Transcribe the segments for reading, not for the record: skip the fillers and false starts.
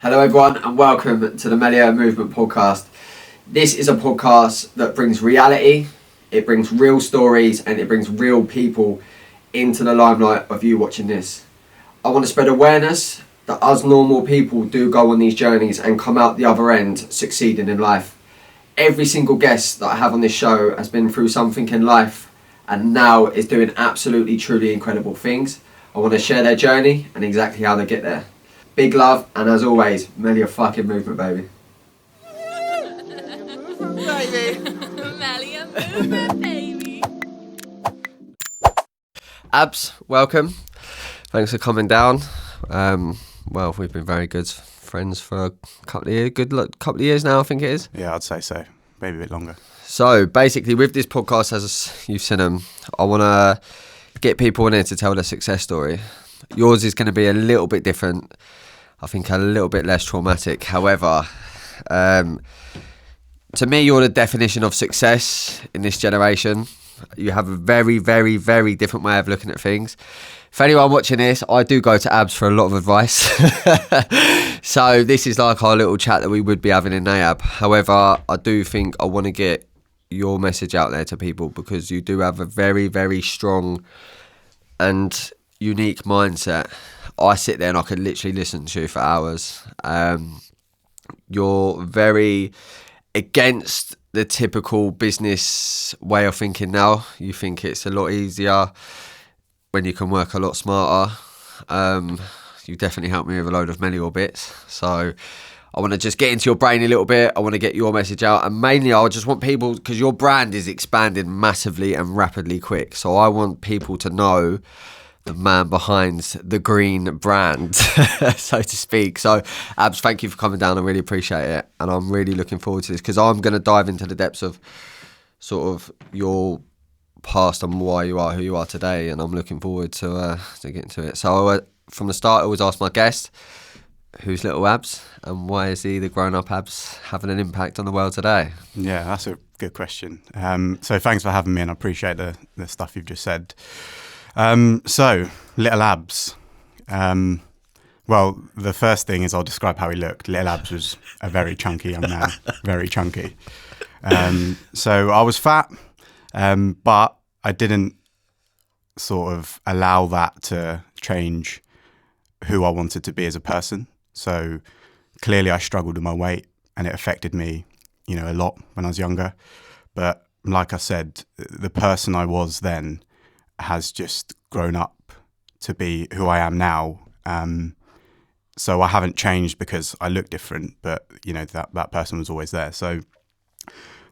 Hello everyone and welcome to the Mechial Movement podcast. This is a podcast that brings reality, it brings real stories and it brings real people into the limelight of you watching this. I want to spread awareness that us normal people do go on these journeys and come out the other end succeeding in life. Every single guest that I have on this show has been through something in life and now is doing absolutely truly incredible things. I want to share their journey and exactly how they get there. Big love, and as always, Mechial fucking movement, baby. Mechial movement, baby. Abs, welcome. Thanks for coming down. Well, we've been very good friends for a couple of years now, I think it is. Yeah, I'd say so. Maybe a bit longer. So basically, with this podcast, as you've seen them, I want to get people in here to tell their success story. Yours is going to be a little bit different. I think a little bit less traumatic. However, to me, you're the definition of success in this generation. You have a very, very, very different way of looking at things. For anyone watching this, I do go to Abs for a lot of advice. So this is like our little chat that we would be having in NAAB. However, I do think I want to get your message out there to people because you do have a very, very strong and unique mindset. I sit there and I could literally listen to you for hours. You're very against the typical business way of thinking now. You think it's a lot easier when you can work a lot smarter. You definitely helped me with a load of Mechial bits. So I want to just get into your brain a little bit. I want to get your message out. And mainly I just want people, because your brand is expanding massively and rapidly quick. So I want people to know the man behind the green brand, so to speak. So, Abs, thank you for coming down. I really appreciate it. And I'm really looking forward to this because I'm going to dive into the depths of sort of your past and why you are who you are today. And I'm looking forward to getting to it. So, from the start, I always ask my guest, who's little Abs and why is he, the grown-up Abs, having an impact on the world today? Yeah, that's a good question. So thanks for having me and I appreciate the stuff you've just said. So, little Abs. Well, the first thing is I'll describe how he looked. Little Abs was a very chunky young man, very chunky. So I was fat, but I didn't sort of allow that to change who I wanted to be as a person. So clearly I struggled with my weight and it affected me, a lot when I was younger. But like I said, the person I was then has just grown up to be who I am now. So I haven't changed because I look different, but that person was always there. So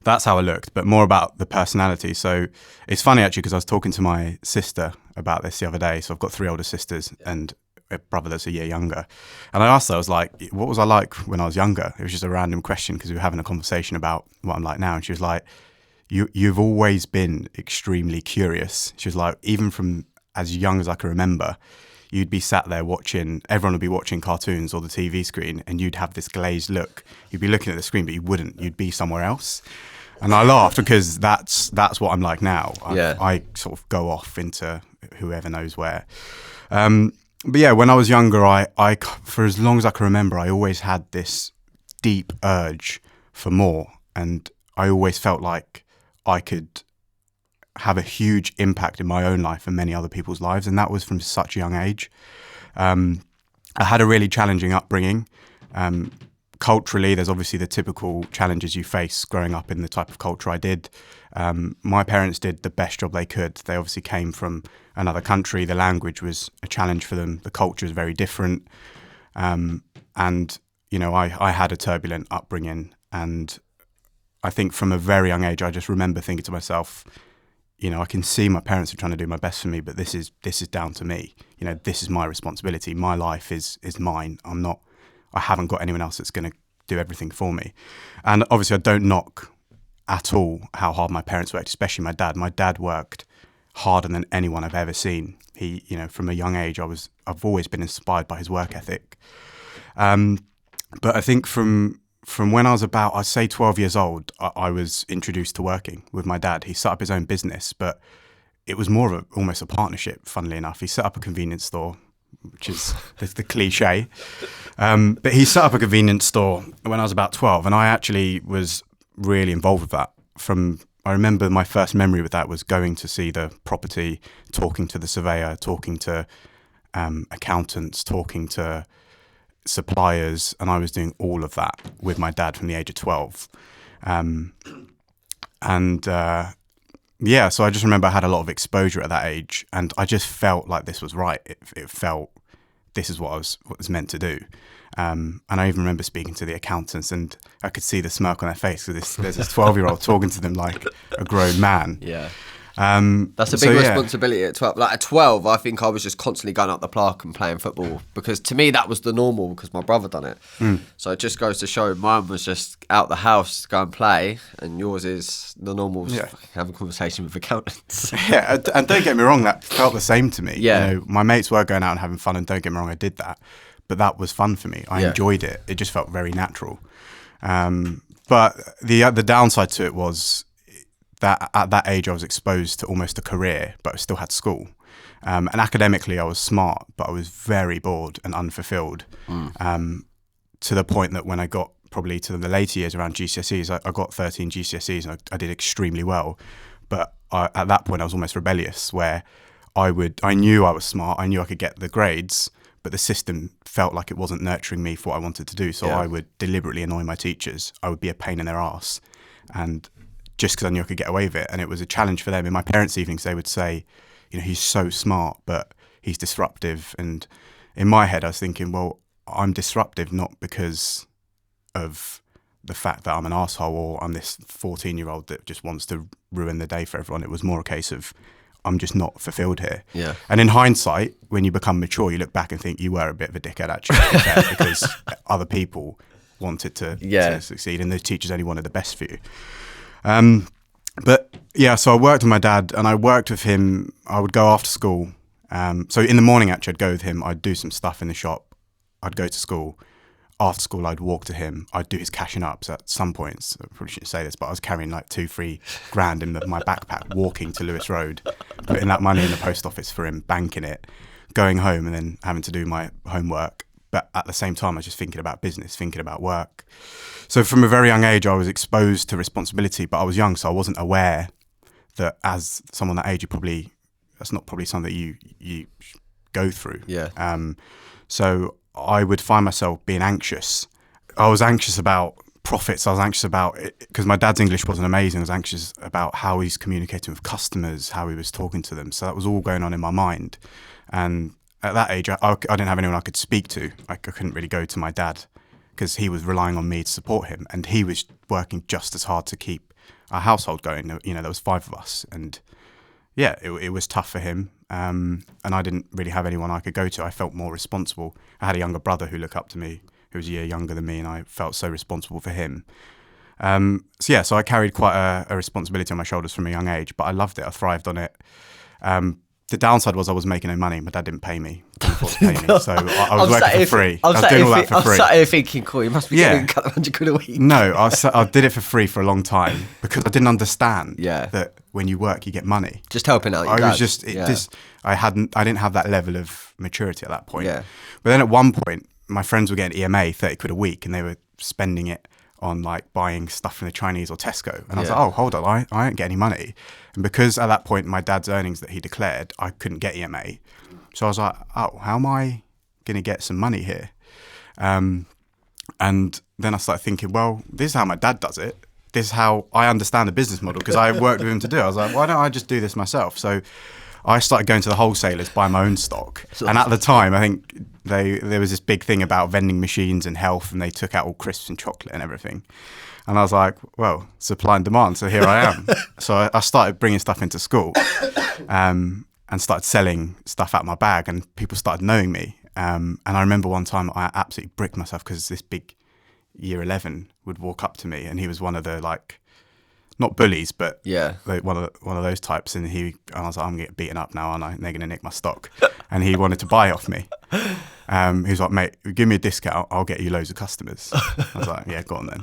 that's how I looked, but more about the personality. So it's funny actually because I was talking to my sister about this the other day. So I've got 3 older sisters and a brother that's a year younger. And I asked her, I was like, what was I like when I was younger? It was just a random question because we were having a conversation about what I'm like now. And she was like, You've always been extremely curious. She was like, even from as young as I can remember, you'd be sat there watching, everyone would be watching cartoons or the TV screen and you'd have this glazed look. You'd be looking at the screen, but you wouldn't. You'd be somewhere else. And I laughed because that's what I'm like now. I sort of go off into whoever knows where. But yeah, when I was younger, I for as long as I can remember, I always had this deep urge for more. And I always felt like I could have a huge impact in my own life and many other people's lives. And that was from such a young age. I had a really challenging upbringing. Culturally, there's obviously the typical challenges you face growing up in the type of culture I did. My parents did the best job they could. They obviously came from another country. The language was a challenge for them. The culture is very different. And, I had a turbulent upbringing. And I think from a very young age, I just remember thinking to myself, I can see my parents are trying to do my best for me, but this is down to me. This is my responsibility. My life is mine. I haven't got anyone else that's going to do everything for me. And obviously I don't knock at all how hard my parents worked, especially my dad. My dad worked harder than anyone I've ever seen. He, from a young age, I've always been inspired by his work ethic. But I think from when I was about, I'd say 12 years old, I was introduced to working with my dad. He set up his own business, but it was more of almost a partnership, funnily enough. He set up a convenience store which is the cliche. But he set up a convenience store when I was about 12, and I actually was really involved with that. I remember my first memory with that was going to see the property, talking to the surveyor, talking to accountants, talking to suppliers, and I was doing all of that with my dad from the age of 12. So I just remember I had a lot of exposure at that age, and I just felt like this was right. It felt this is what I was meant to do. And I even remember speaking to the accountants, and I could see the smirk on their face because there's this 12-year-old talking to them like a grown man. Yeah. That's a big responsibility at 12. Like at 12, I think I was just constantly going up the park and playing football because to me that was the normal because my brother done it. So it just goes to show mine was just out the house to go and play, and yours is the normal have a conversation with accountants. Yeah, and don't get me wrong, that felt the same to me. Yeah. You know, my mates were going out and having fun, and don't get me wrong, I did that. But that was fun for me. I enjoyed it. It just felt very natural. But the downside to it was that at that age I was exposed to almost a career, but I still had school. And academically I was smart, but I was very bored and unfulfilled. To the point that when I got probably to the later years around GCSEs, I got 13 GCSEs and I did extremely well. But at that point I was almost rebellious, where I knew I was smart, I knew I could get the grades, but the system felt like it wasn't nurturing me for what I wanted to do. So I would deliberately annoy my teachers. I would be a pain in their ass. And just because I knew I could get away with it. And it was a challenge for them. In my parents' evenings, they would say, you know, he's so smart, but he's disruptive. And in my head, I was thinking, well, I'm disruptive not because of the fact that I'm an asshole or I'm this 14-year-old that just wants to ruin the day for everyone. It was more a case of I'm just not fulfilled here. Yeah. And in hindsight, when you become mature, you look back and think you were a bit of a dickhead actually because other people wanted to succeed and the teachers only wanted the best for you. So I worked with my dad, and I worked with him. I would go after school. So in the morning, actually, I'd go with him. I'd do some stuff in the shop. I'd go to school. After school, I'd walk to him. I'd do his cashing ups at some points. I probably shouldn't say this, but I was carrying like 2-3 grand in my backpack, walking to Lewis Road, putting that money in the post office for him, banking it, going home, and then having to do my homework. But at the same time, I was just thinking about business, thinking about work. So from a very young age, I was exposed to responsibility, but I was young, so I wasn't aware that as someone that age, that's not probably something that you go through. Yeah. So I would find myself being anxious. I was anxious about profits. I was anxious about it because my dad's English wasn't amazing. I was anxious about how he's communicating with customers, how he was talking to them. So that was all going on in my mind. And at that age, I didn't have anyone I could speak to. I couldn't really go to my dad because he was relying on me to support him, and he was working just as hard to keep our household going. You know, there was 5 of us, and it was tough for him. And I didn't really have anyone I could go to. I felt more responsible. I had a younger brother who looked up to me, who was a year younger than me, and I felt so responsible for him. So I carried quite a responsibility on my shoulders from a young age, but I loved it. I thrived on it. The downside was I was making no money. My dad didn't pay me. Couldn't afford to pay me. So I was working for free. I was doing all that for free. I was sat here thinking, cool, you must be getting a couple of £100 a week. No, I did it for free for a long time because I didn't understand that when you work, you get money. Just helping out your dad. I didn't have that level of maturity at that point. Yeah. But then at one point, my friends were getting EMA, 30 quid a week, and they were spending it on like buying stuff from the Chinese or Tesco. And I was like, oh, hold on, I don't get any money. And because at that point, my dad's earnings that he declared, I couldn't get EMA. So I was like, oh, how am I going to get some money here? And then I started thinking, well, this is how my dad does it. This is how I understand the business model because I worked with him to do it. I was like, why don't I just do this myself? So I started going to the wholesalers, buy my own stock. And at the time, I think there was this big thing about vending machines and health, and they took out all crisps and chocolate and everything. And I was like, well, supply and demand, so here I am. So I started bringing stuff into school and started selling stuff out of my bag, and people started knowing me. And I remember one time I absolutely bricked myself because this big year 11 would walk up to me, and he was one of the like, not bullies, but one of those types. And I was like, I'm gonna get beaten up now, aren't I? And they're gonna nick my stock. And he wanted to buy off me. He was like, mate, give me a discount, I'll get you loads of customers. I was like, yeah, go on then.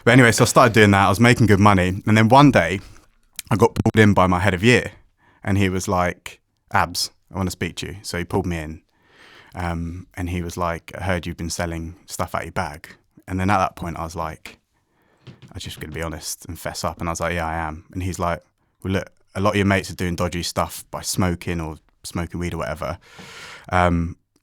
But anyway, so I started doing that. I was making good money. And then one day I got pulled in by my head of year, and he was like, Abs, I want to speak to you. So he pulled me in. And he was like, I heard you've been selling stuff out your bag. And then at that point I was like, I'm just going to be honest and fess up. And I was like, yeah, I am. And he's like, well, look, a lot of your mates are doing dodgy stuff by smoking or smoking weed or whatever.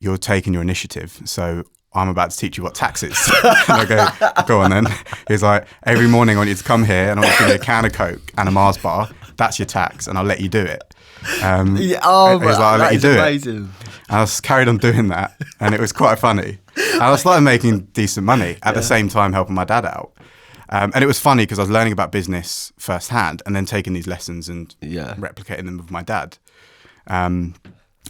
You're taking your initiative. So I'm about to teach you what tax is. And I go on then. He's like, every morning I want you to come here and I want to give you a can of Coke and a Mars bar. That's your tax and I'll let you do it. He's like, I'll let you do it. And I was carried on doing that and it was quite funny. And I started making decent money at the same time helping my dad out. And it was funny because I was learning about business firsthand and then taking these lessons and replicating them with my dad. And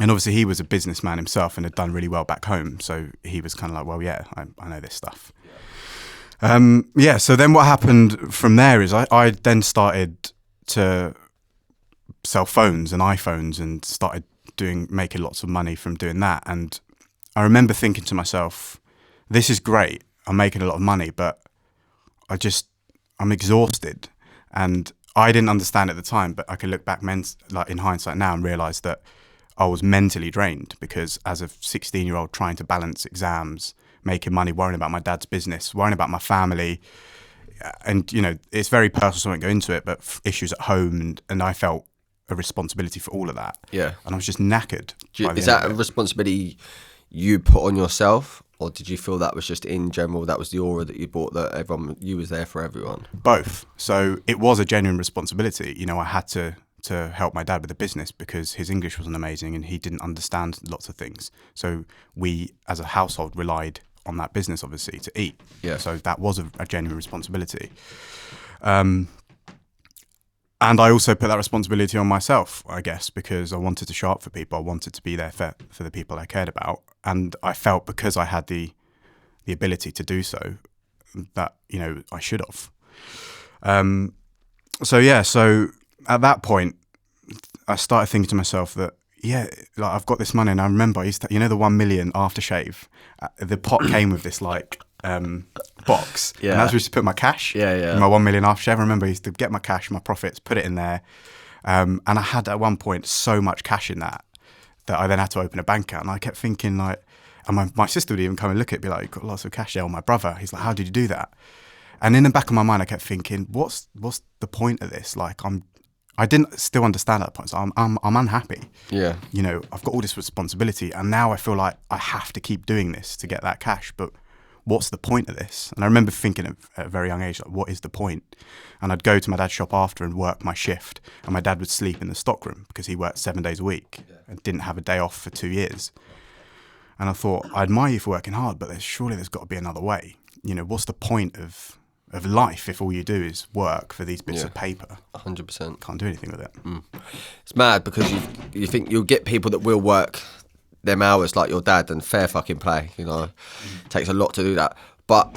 obviously he was a businessman himself and had done really well back home. So he was kind of like, well, yeah, I know this stuff. So then what happened from there is I then started to sell phones and iPhones and started making lots of money from doing that. And I remember thinking to myself, this is great. I'm making a lot of money, but I'm exhausted. And I didn't understand at the time, but I can look back in hindsight now and realize that I was mentally drained because as a 16-year-old trying to balance exams, making money, worrying about my dad's business, worrying about my family. And, it's very personal, so I won't go into it, but issues at home. And I felt a responsibility for all of that. Yeah. And I was just knackered. Is that a responsibility you put on yourself? Or did you feel that was just in general, that was the aura that you brought, that you was there for everyone? Both. So it was a genuine responsibility. I had to help my dad with the business because his English wasn't amazing and he didn't understand lots of things. So we, as a household, relied on that business, obviously, to eat. Yeah. So that was a genuine responsibility. And I also put that responsibility on myself, I guess, because I wanted to show up for people. I wanted to be there for the people I cared about. And I felt because I had the ability to do so that, I should have. So at that point, I started thinking to myself that, I've got this money. And I remember I used to, the 1 million aftershave, the pot came with this box. Yeah. And that's where I used to put my cash. Yeah. My 1 million aftershave. I remember I used to get my cash, my profits, put it in there. And I had at one point so much cash in that I then had to open a bank account. And I kept thinking and my sister would even come and look at it and be like, you've got lots of cash there. Or my brother, he's like, how did you do that? And in the back of my mind, I kept thinking, what's the point of this? I didn't still understand at that point. So I'm unhappy. Yeah. I've got all this responsibility and now I feel like I have to keep doing this to get that cash. But what's the point of this? And I remember thinking at a very young age, what is the point? And I'd go to my dad's shop after and work my shift. And my dad would sleep in the stockroom because he worked 7 days a week and didn't have a day off for 2 years. And I thought, I admire you for working hard, but surely there's got to be another way. What's the point of life if all you do is work for these bits of paper? 100%. Can't do anything with it. It's mad because you think you'll get people that will work them hours like your dad, and fair fucking play, takes a lot to do that. But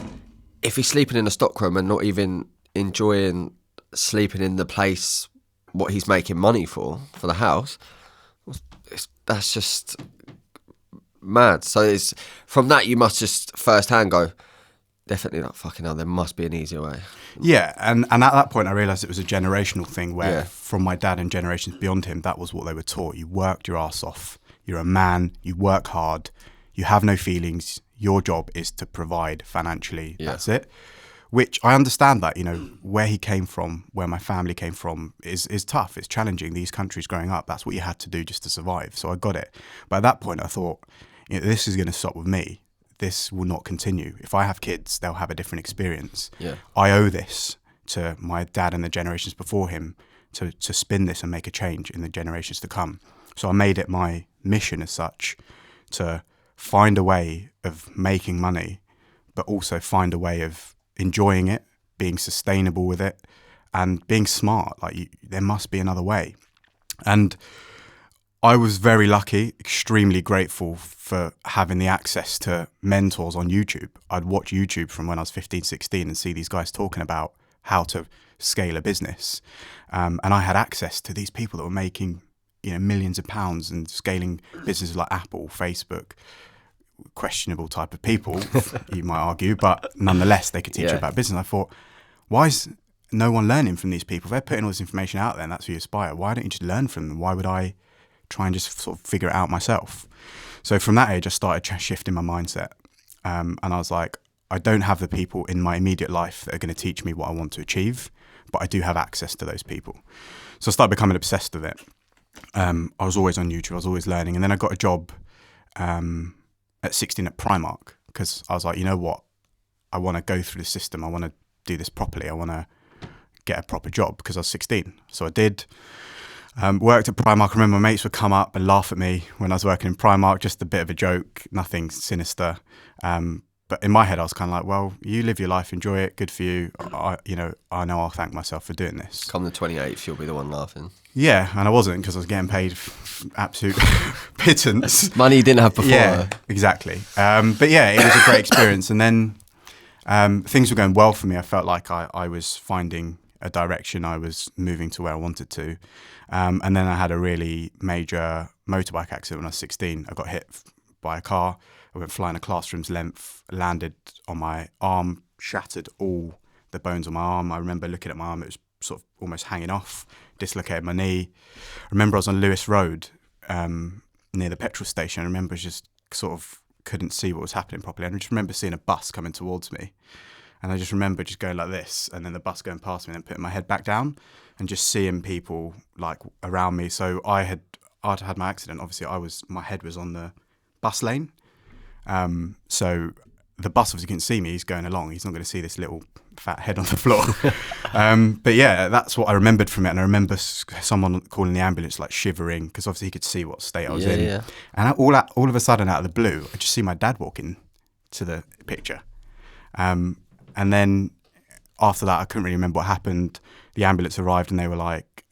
if he's sleeping in a stockroom and not even enjoying sleeping in the place what he's making money for the house, that's just mad. So it's from that you must just firsthand go, definitely not fucking hell, there must be an easier way. Yeah, and at that point I realised it was a generational thing where from my dad and generations beyond him, that was what they were taught. You worked your ass off. You're a man, you work hard, you have no feelings, your job is to provide financially, that's it. Which I understand that, where he came from, where my family came from is tough, it's challenging. These countries growing up, that's what you had to do just to survive. So I got it. But at that point I thought, this is going to stop with me. This will not continue. If I have kids, they'll have a different experience. Yeah. I owe this to my dad and the generations before him to spin this and make a change in the generations to come. So I made it my mission as such to find a way of making money, but also find a way of enjoying it, being sustainable with it, and being smart. There must be another way. And I was very lucky, extremely grateful for having the access to mentors on YouTube. I'd watch YouTube from when I was 15, 16 and see these guys talking about how to scale a business. And I had access to these people that were making millions of pounds and scaling businesses like Apple, Facebook, questionable type of people, you might argue, but nonetheless, they could teach you about business. I thought, why is no one learning from these people? If they're putting all this information out there and that's who you aspire, why don't you just learn from them? Why would I try and just sort of figure it out myself? So from that age, I started shifting my mindset. And I was like, I don't have the people in my immediate life that are going to teach me what I want to achieve, but I do have access to those people. So I started becoming obsessed with it. I was always on YouTube. I was always learning. And then I got a job at 16 at Primark because I was like, you know what? I want to go through the system. I want to do this properly. I want to get a proper job because I was 16. So I did. Worked at Primark. I remember my mates would come up and laugh at me when I was working in Primark, just a bit of a joke, nothing sinister. But in my head, I was kind of like, well, you live your life, enjoy it, good for you. I know I'll thank myself for doing this. Come the 28th, you'll be the one laughing. Yeah, and I wasn't because I was getting paid absolute pittance. Money you didn't have before. Yeah, exactly. But yeah, it was a great experience. And then things were going well for me. I felt like I was finding a direction. I was moving to where I wanted to. And then I had a really major motorbike accident when I was 16. I got hit by a car. I went flying a classroom's length, landed on my arm, shattered all the bones on my arm. I remember looking at my arm, it was sort of almost hanging off, dislocated my knee. I remember I was on Lewis Road near the petrol station. I remember just sort of couldn't see what was happening properly. And I just remember seeing a bus coming towards me. And I just remember just going like this and then the bus going past me and then putting my head back down and just seeing people like around me. So I'd had my accident. Obviously, my head was on the bus lane. So the bus obviously couldn't see me. He's going along. He's not going to see this little fat head on the floor. But yeah, that's what I remembered from it. And I remember someone calling the ambulance, like shivering, because obviously he could see what state I was in. Yeah. And all of a sudden, out of the blue, I just see my dad walking to the picture. And then after that, I couldn't really remember what happened. The ambulance arrived and they were like,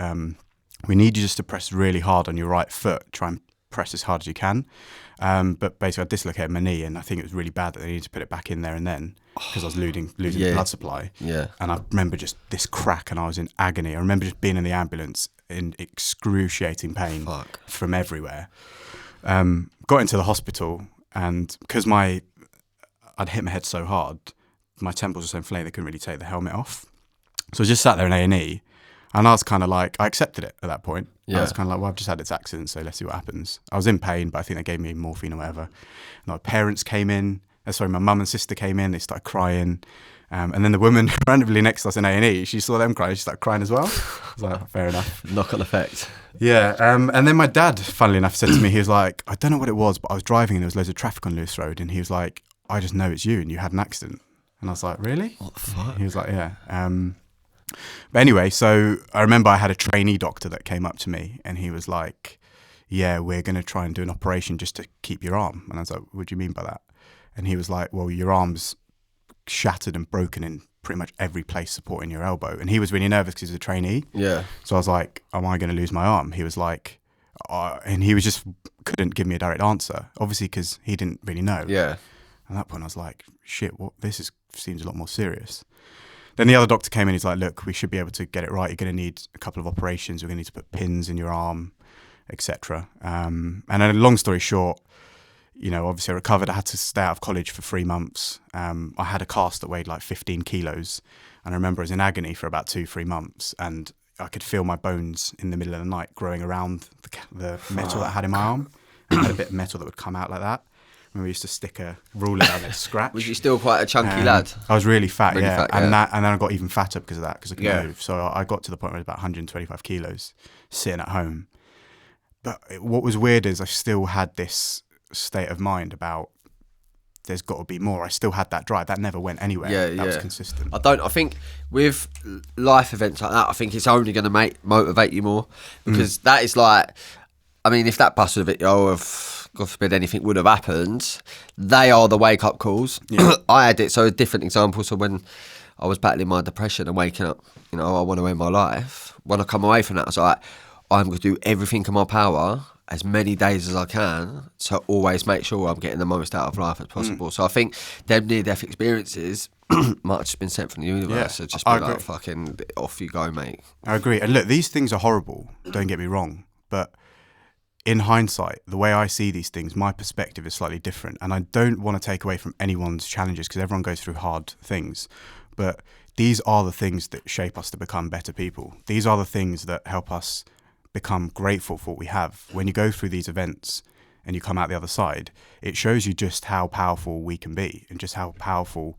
we need you just to press really hard on your right foot. Try and press as hard as you can. But basically I dislocated my knee and I think it was really bad that they needed to put it back in there and then because I was losing blood supply. Yeah. And I remember just this crack and I was in agony. I remember just being in the ambulance in excruciating pain from everywhere. Got into the hospital and because I'd hit my head so hard, my temples were so inflamed they couldn't really take the helmet off. So I just sat there in A&E and I was kind of like, I accepted it at that point. Yeah. I was kind of like, well, I've just had this accident, so let's see what happens. I was in pain, but I think they gave me morphine or whatever. And my parents came in. My mum and sister came in. They started crying. And then the woman randomly next to us in A&E, she saw them crying. She started crying as well. I was like, fair enough. Knock-on effect. Yeah. And then my dad, funnily enough, said to me, he was like, I don't know what it was, but I was driving and there was loads of traffic on Lewis Road. And he was like, I just know it's you and you had an accident. And I was like, really? What the fuck? He was like, yeah. But anyway, so I remember I had a trainee doctor that came up to me and he was like, yeah, we're going to try and do an operation just to keep your arm. And I was like, what do you mean by that? And he was like, well, your arm's shattered and broken in pretty much every place supporting your elbow. And he was really nervous because he was a trainee. Yeah. So I was like, am I going to lose my arm? He was like, and he was just couldn't give me a direct answer, obviously because he didn't really know. Yeah. At that point I was like, shit, seems a lot more serious. Then the other doctor came in, he's like, look, we should be able to get it right. You're going to need a couple of operations. We're going to need to put pins in your arm, etc. And then long story short, obviously I recovered. I had to stay out of college for 3 months. I had a cast that weighed like 15 kilos. And I remember I was in agony for about 2-3 months. And I could feel my bones in the middle of the night growing around the metal that I had in my arm. And I had a bit of metal that would come out like that. We used to stick a ruler down there, scratch. Was you still quite a chunky lad? I was really fat, yeah. And then I got even fatter because of that, because I couldn't move. So I got to the point where I was about 125 kilos sitting at home. But what was weird is I still had this state of mind about there's got to be more. I still had that drive. That never went anywhere. That was consistent. I think with life events like that, I think it's only going to motivate you more because that is like, I mean, if that bus would have God forbid anything would have happened, they are the wake-up calls. Yeah. I had it, so a different example. So when I was battling my depression and waking up, I want to end my life. When I come away from that, I was like, I'm going to do everything in my power, as many days as I can, to always make sure I'm getting the most out of life as possible. So I think them near-death experiences might have just been sent from the universe. Yeah, so just be like, fucking off you go, mate. I agree. And look, these things are horrible, don't get me wrong, but in hindsight, the way I see these things, my perspective is slightly different. And I don't want to take away from anyone's challenges because everyone goes through hard things. But these are the things that shape us to become better people. These are the things that help us become grateful for what we have. When you go through these events, and you come out the other side, it shows you just how powerful we can be and just how powerful,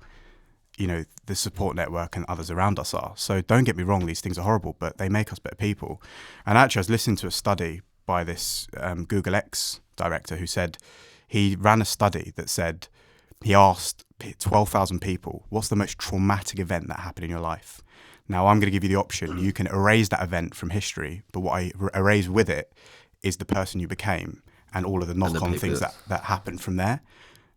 you know, the support network and others around us are. So don't get me wrong, these things are horrible, but they make us better people. And actually, I was listening to a study by this Google X director who said he ran a study that said he asked 12,000 people, what's the most traumatic event that happened in your life? Now, I'm going to give you the option. You can erase that event from history, but what I erase with it is the person you became and all of the knock-on things that happened from there.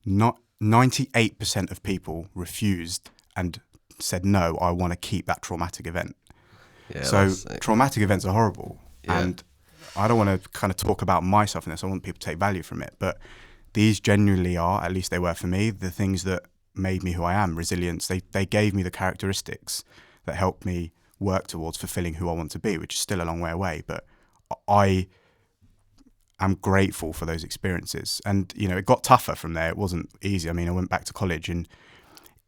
Not 98% of people refused and said, no, I want to keep that traumatic event. Yeah, so traumatic events are horrible. Yeah. And I don't want to kind of talk about myself in this. I want people to take value from it. But these genuinely are, at least they were for me, the things that made me who I am. Resilience. They gave me the characteristics that helped me work towards fulfilling who I want to be, which is still a long way away. But I am grateful for those experiences. And, you know, it got tougher from there. It wasn't easy. I mean, I went back to college and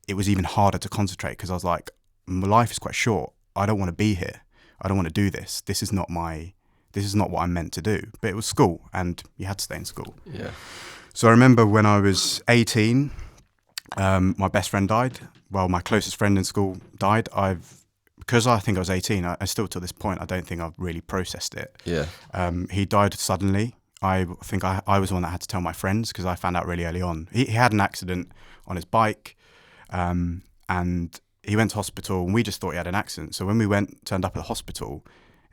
it was even harder to concentrate because I was like, my life is quite short. I don't want to be here. I don't want to do this. This is not what I'm meant to do. But it was school and you had to stay in school. Yeah. So I remember when I was 18, my best friend died. Well, my closest friend in school died. Because I think I was 18, I still to this point, I don't think I've really processed it. Yeah. He died suddenly. I think I was the one that had to tell my friends because I found out really early on. He had an accident on his bike and he went to hospital and we just thought he had an accident. So when we turned up at the hospital,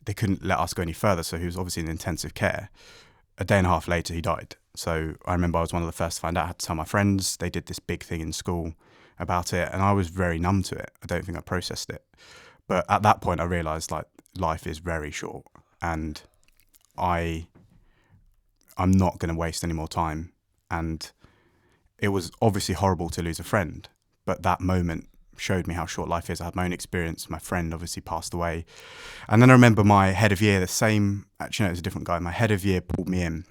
they couldn't let us go any further. So he was obviously in intensive care. A day and a half later, he died. So I remember I was one of the first to find out. I had to tell my friends. They did this big thing in school about it and I was very numb to it. I don't think I processed it. But at that point, I realised like life is very short and I'm not going to waste any more time. And it was obviously horrible to lose a friend, but that moment showed me how short life is. I had my own experience. My friend obviously passed away. And then I remember my head of year, actually no, it was a different guy. My head of year pulled me in.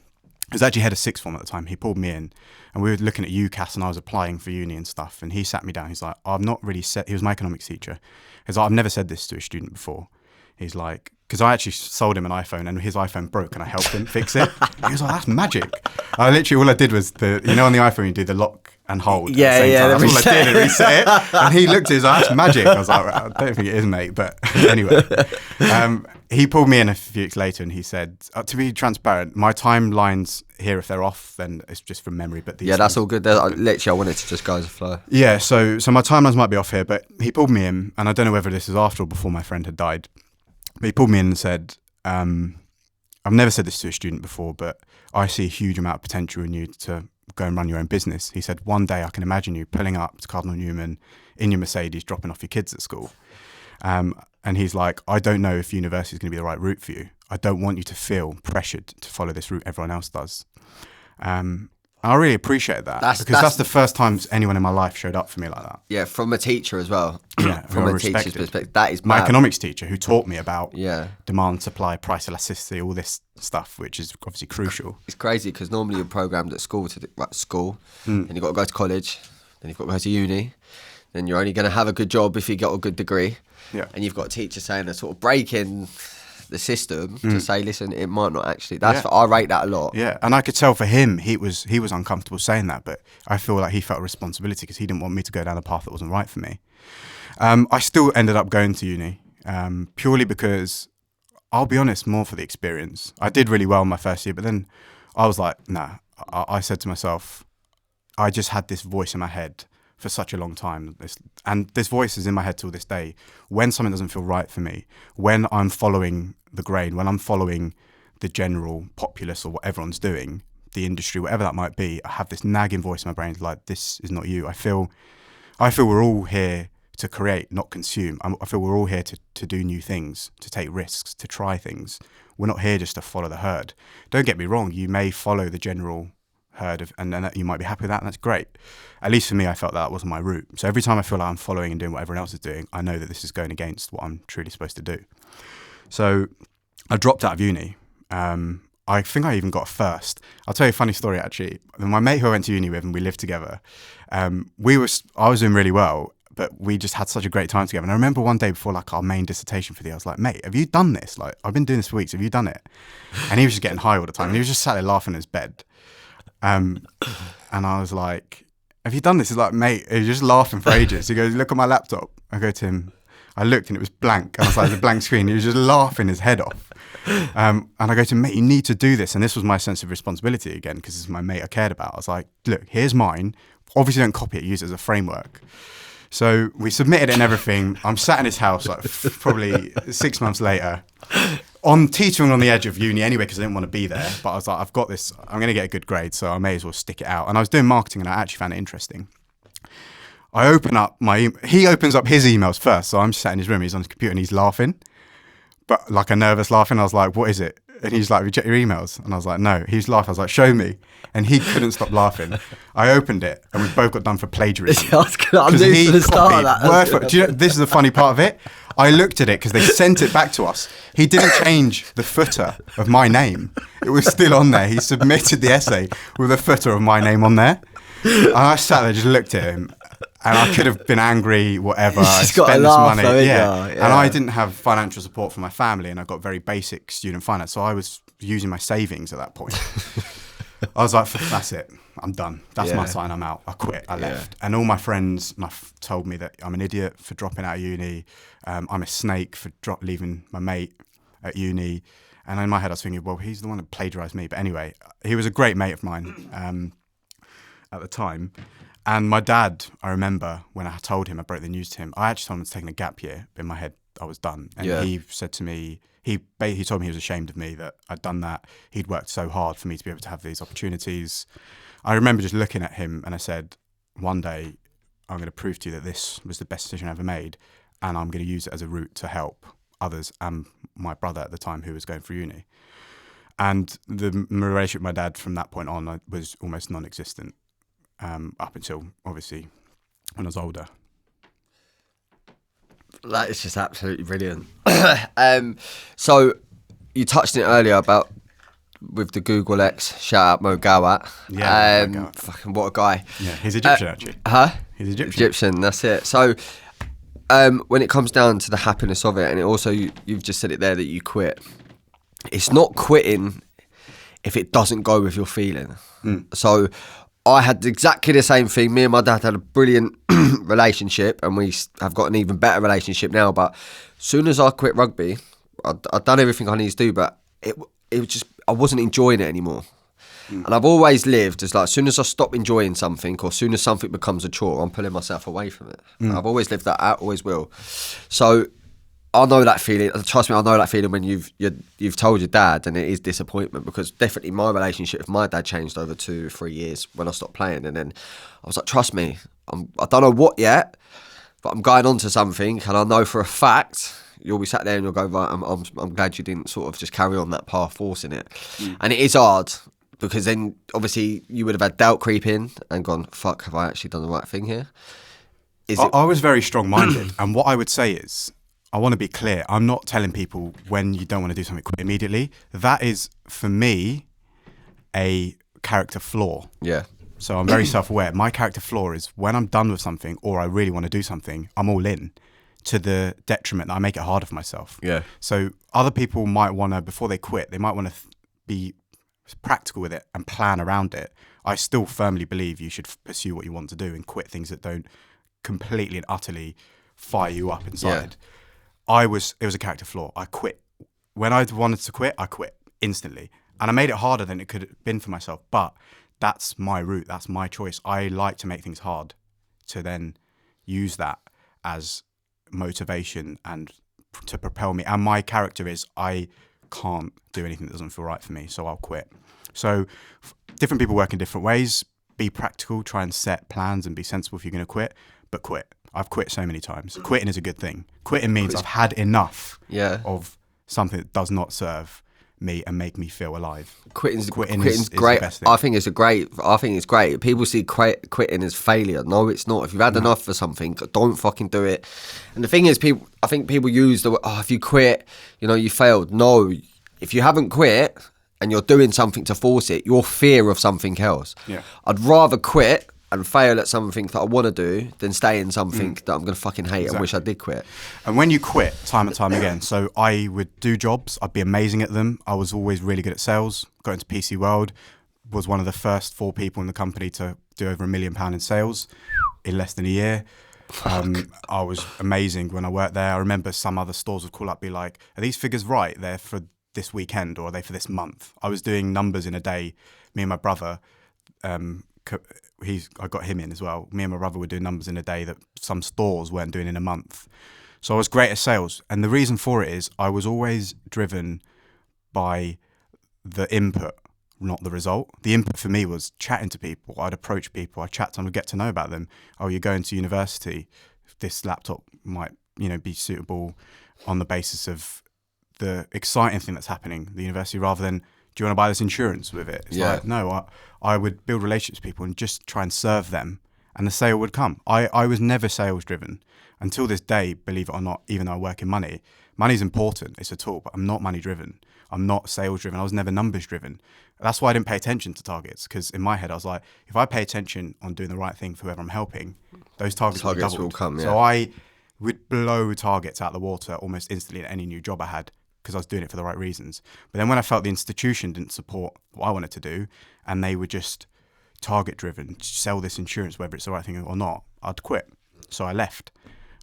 He was actually head of sixth form at the time. He pulled me in and we were looking at UCAS and I was applying for uni and stuff. And he sat me down. He's like, I've not really said, he was my economics teacher. He's like, I've never said this to a student before. He's like, because I actually sold him an iPhone and his iPhone broke and I helped him fix it. He was like, that's magic. All I did was on the iPhone, you do the lock and hold. Yeah, at the same yeah. time. That's all I did, and reset it. And he looked at it, he was like, that's magic. I was like, I don't think it is, mate. But anyway, he pulled me in a few weeks later and he said, to be transparent, my timelines here, if they're off, then it's just from memory. But that's all good. Literally, I wanted to just go as a flow. Yeah, so my timelines might be off here, but he pulled me in, and I don't know whether this is after or before my friend had died. But he pulled me in and said, I've never said this to a student before, but I see a huge amount of potential in you to go and run your own business. He said, one day I can imagine you pulling up to Cardinal Newman in your Mercedes, dropping off your kids at school. And he's like, I don't know if university is going to be the right route for you. I don't want you to feel pressured to follow this route everyone else does. I really appreciate that because that's the first time anyone in my life showed up for me like that. Yeah, from a teacher as well. Yeah, from a teacher's perspective. That is my mad. economics teacher who taught me about demand, supply, price elasticity, all this stuff, which is obviously crucial. It's crazy because normally you're programmed at school and you've got to go to college, then you've got to go to uni, then you're only going to have a good job if you got a good degree. Yeah. And you've got a teacher saying a sort of breaking the system to say, listen, it might not actually. I rate that a lot. Yeah, and I could tell for him, he was uncomfortable saying that, but I feel like he felt a responsibility because he didn't want me to go down a path that wasn't right for me. I still ended up going to uni purely because, I'll be honest, more for the experience. I did really well in my first year, but then I was like, nah. I said to myself, I just had this voice in my head for such a long time. And this voice is in my head till this day. When something doesn't feel right for me, when I'm following the grain, when I'm following the general populace or what everyone's doing, the industry, whatever that might be, I have this nagging voice in my brain like, this is not you. I feel we're all here to create, not consume. I feel we're all here to do new things, to take risks, to try things. We're not here just to follow the herd. Don't get me wrong, you may follow the general herd and then you might be happy with that, and that's great. At least for me, I felt that wasn't my route. So every time I feel like I'm following and doing what everyone else is doing, I know that this is going against what I'm truly supposed to do. So I dropped out of uni. I think I even got a first. I'll tell you a funny story actually. My mate who I went to uni with and we lived together, I was doing really well, but we just had such a great time together. And I remember one day before like our main dissertation for the year, I was like, mate, have you done this? Like, I've been doing this for weeks. Have you done it? And he was just getting high all the time. And he was just sat there laughing in his bed. And I was like, have you done this? He's like, mate, he was just laughing for ages. He goes, look at my laptop. I go to him. I looked and it was blank. I was like, the blank screen. He was just laughing his head off. And I go to him, mate, you need to do this. And this was my sense of responsibility again, because it's my mate I cared about. I was like, look, here's mine. Obviously don't copy it, use it as a framework. So we submitted it and everything. I'm sat in his house like probably 6 months later, teetering on the edge of uni anyway, because I didn't want to be there. But I was like, I've got this, I'm going to get a good grade, so I may as well stick it out. And I was doing marketing and I actually found it interesting. I open up he opens up his emails first. So I'm just sat in his room, he's on his computer and he's laughing, but like a nervous laughing. I was like, what is it? And he's like, have you checked your emails? And I was like, no. He's laughing. I was like, show me. And he couldn't stop laughing. I opened it and we both got done for plagiarism. I'm new to the start of that. Word for, do you know, this is the funny part of it. I looked at it because they sent it back to us. He didn't change the footer of my name. It was still on there. He submitted the essay with the footer of my name on there. And I sat there, just looked at him. And I could have been angry, whatever. I spent this money. Though, yeah. And I didn't have financial support from my family, and I got very basic student finance. So I was using my savings at that point. I was like, that's it. I'm done. That's my sign. I'm out. I quit. I left. And all my friends told me that I'm an idiot for dropping out of uni. I'm a snake for leaving my mate at uni. And in my head, I was thinking, well, he's the one that plagiarized me. But anyway, he was a great mate of mine at the time. And my dad, I remember when I told him, I broke the news to him, I actually told him I was taking a gap year. But in my head, I was done. And he said to me, he told me he was ashamed of me, that I'd done that. He'd worked so hard for me to be able to have these opportunities. I remember just looking at him and I said, one day I'm going to prove to you that this was the best decision I ever made. And I'm going to use it as a route to help others and my brother at the time who was going through uni. And the relationship with my dad from that point on was almost non-existent. Up until obviously when I was older. That is just absolutely brilliant. So you touched on it earlier about with the Google X, shout out Mo Gawat. Yeah, Mo Gawat. Fucking what a guy. Yeah, he's Egyptian actually. Huh? He's Egyptian, that's it. So when it comes down to the happiness of it, and it also you've just said it there that you quit. It's not quitting if it doesn't go with your feeling. So I had exactly the same thing. Me and my dad had a brilliant relationship, and we have got an even better relationship now. But as soon as I quit rugby, I'd done everything I needed to do, but it was just, I wasn't enjoying it anymore. And I've always lived as like, as soon as I stop enjoying something, or as soon as something becomes a chore, I'm pulling myself away from it. I've always lived that out, always will. So I know that feeling. Trust me, I know that feeling when you've told your dad, and it is disappointment, because definitely my relationship with my dad changed over 2 or 3 years when I stopped playing, and then I was like, trust me, I don't know what yet, but I'm going on to something, and I know for a fact you'll be sat there and you'll go, right, I'm glad you didn't sort of just carry on that path, forcing it. And it is hard, because then obviously you would have had doubt creep in and gone, fuck, have I actually done the right thing here? I was very strong-minded, and what I would say is, I want to be clear. I'm not telling people when you don't want to do something, quit immediately. That is, for me, a character flaw. Yeah. So I'm very self-aware. My character flaw is when I'm done with something or I really want to do something, I'm all in, to the detriment that I make it harder for myself. Yeah. So other people might want to, before they quit, they might want to be practical with it and plan around it. I still firmly believe you should pursue what you want to do and quit things that don't completely and utterly fire you up inside. Yeah. It was a character flaw. I quit. When I wanted to quit, I quit instantly. And I made it harder than it could have been for myself. But that's my route. That's my choice. I like to make things hard, to then use that as motivation and to propel me. And my character is, I can't do anything that doesn't feel right for me, so I'll quit. So different people work in different ways. Be practical. Try and set plans and be sensible if you're going to quit. But quit. I've quit so many times. Quitting is a good thing. Quitting means I've had enough of something that does not serve me and make me feel alive. Quitting's great. I think it's great. People see quitting as failure. No, it's not. If you've had enough for something, don't fucking do it. And the thing is, I think people use the word, if you quit, you failed. No, if you haven't quit and you're doing something to force it, you're fear of something else. Yeah. I'd rather quit and fail at something that I want to do than stay in something that I'm going to fucking hate and wish I did quit. And when you quit time and time again, so I would do jobs, I'd be amazing at them. I was always really good at sales, got into PC World, was one of the first 4 people in the company to do over £1 million in sales in less than a year. I was amazing when I worked there. I remember some other stores would call up, be like, are these figures right? They're for this weekend or are they for this month? I was doing numbers in a day. Me and my brother, I got him in as well. Me and my brother were doing numbers in a day that some stores weren't doing in a month. So I was great at sales. And the reason for it is I was always driven by the input, not the result. The input for me was chatting to people. I'd approach people. I'd chat to them, I'd get to know about them. Oh, you're going to university. This laptop might, be suitable on the basis of the exciting thing that's happening at the university rather than, do you want to buy this insurance with it? It's like, no, I would build relationships with people and just try and serve them and the sale would come. I was never sales driven until this day, believe it or not, even though I work in money. Money's important, it's a tool, but I'm not money driven. I'm not sales driven. I was never numbers driven. That's why I didn't pay attention to targets, because in my head I was like, if I pay attention on doing the right thing for whoever I'm helping, those targets will come. Yeah. So I would blow targets out the water almost instantly in any new job I had, because I was doing it for the right reasons. But then when I felt the institution didn't support what I wanted to do, and they were just target driven, sell this insurance, whether it's the right thing or not, I'd quit. So I left.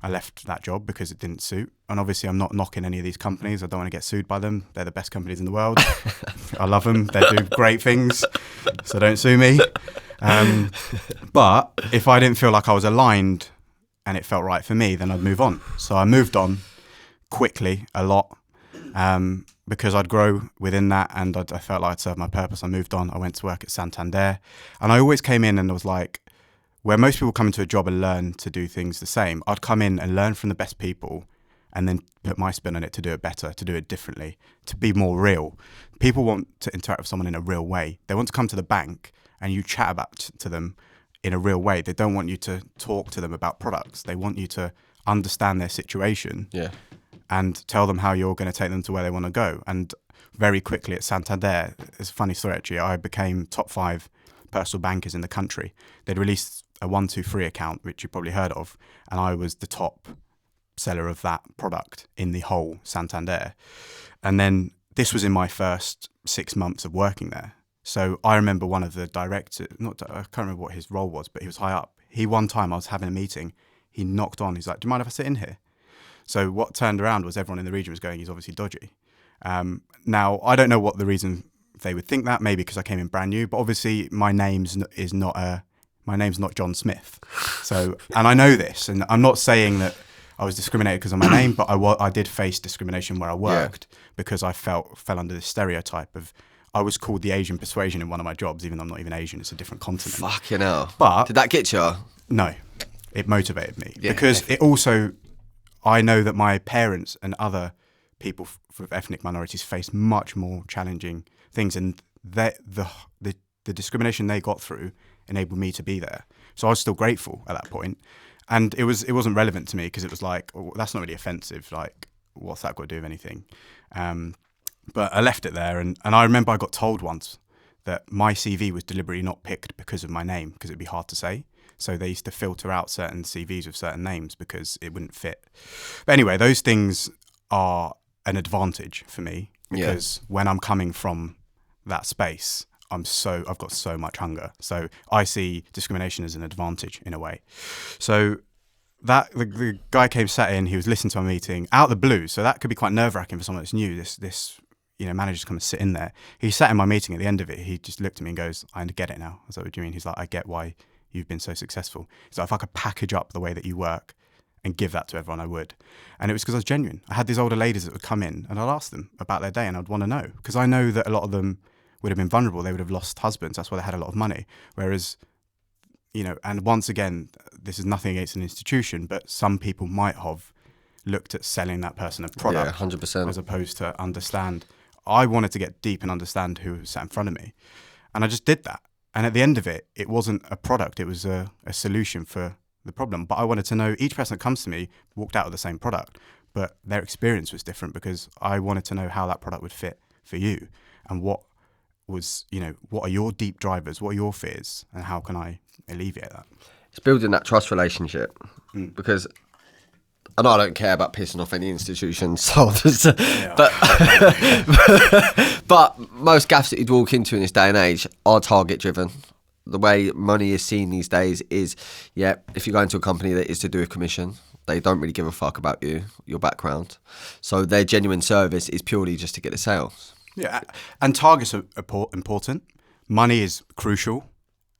I left that job because it didn't suit. And obviously I'm not knocking any of these companies. I don't want to get sued by them. They're the best companies in the world. I love them. They do great things. So don't sue me. But if I didn't feel like I was aligned and it felt right for me, then I'd move on. So I moved on quickly, a lot, because I'd grow within that and I felt like I'd served my purpose. I moved on. I went to work at Santander. And I always came in and was like, where most people come into a job and learn to do things the same, I'd come in and learn from the best people and then put my spin on it to do it better, to do it differently, to be more real. People want to interact with someone in a real way. They want to come to the bank and you chat to them in a real way. They don't want you to talk to them about products. They want you to understand their situation and tell them how you're going to take them to where they want to go. And very quickly at Santander, it's a funny story actually, I became top 5 personal bankers in the country. They'd released a 123 account, which you probably heard of, and I was the top seller of that product in the whole Santander. And then this was in my first 6 months of working there. So I remember one of the directors, I can't remember what his role was, but he was high up. One time I was having a meeting, he knocked on, he's like, do you mind if I sit in here? So what turned around was everyone in the region was going, he's obviously dodgy. Now, I don't know what the reason they would think that, maybe because I came in brand new, but obviously my name's not John Smith. So, and I know this, and I'm not saying that I was discriminated because of my name, but I did face discrimination where I worked because I fell under this stereotype of, I was called the Asian persuasion in one of my jobs, even though I'm not even Asian, it's a different continent. Fucking hell. But did that get you? No, it motivated me because it also, I know that my parents and other people with ethnic minorities face much more challenging things, and the discrimination they got through enabled me to be there. So I was still grateful at that point, and it wasn't relevant to me because it was like, oh, that's not really offensive. Like, what's that got to do with anything? But I left it there, and I remember I got told once that my CV was deliberately not picked because of my name, because it'd be hard to say. So they used to filter out certain CVs with certain names because it wouldn't fit. But anyway, those things are an advantage for me because when I'm coming from that space, I've got so much hunger. So I see discrimination as an advantage in a way. So that the guy sat in, he was listening to my meeting out of the blue. So that could be quite nerve-wracking for someone that's new. This manager's come and sit in there. He sat in my meeting at the end of it. He just looked at me and goes, I get it now. I was like, what do you mean? He's like, I get why you've been so successful. He's like, if I could package up the way that you work and give that to everyone, I would. And it was because I was genuine. I had these older ladies that would come in and I'd ask them about their day and I'd want to know, because I know that a lot of them would have been vulnerable. They would have lost husbands. That's why they had a lot of money. Whereas, and once again, this is nothing against an institution, but some people might have looked at selling that person a product 100%. as opposed to understand. I wanted to get deep and understand who sat in front of me. And I just did that. And at the end of it, it wasn't a product. It was a solution for the problem. But I wanted to know, each person that comes to me walked out with the same product, but their experience was different because I wanted to know how that product would fit for you and what are your deep drivers, what are your fears, and how can I alleviate that? It's building that trust relationship because I know I don't care about pissing off any institutions, but But most gaffes that you'd walk into in this day and age are target driven. The way money is seen these days is, if you go into a company that is to do a commission, they don't really give a fuck about you, your background. So their genuine service is purely just to get the sales. Yeah, and targets are important. Money is crucial.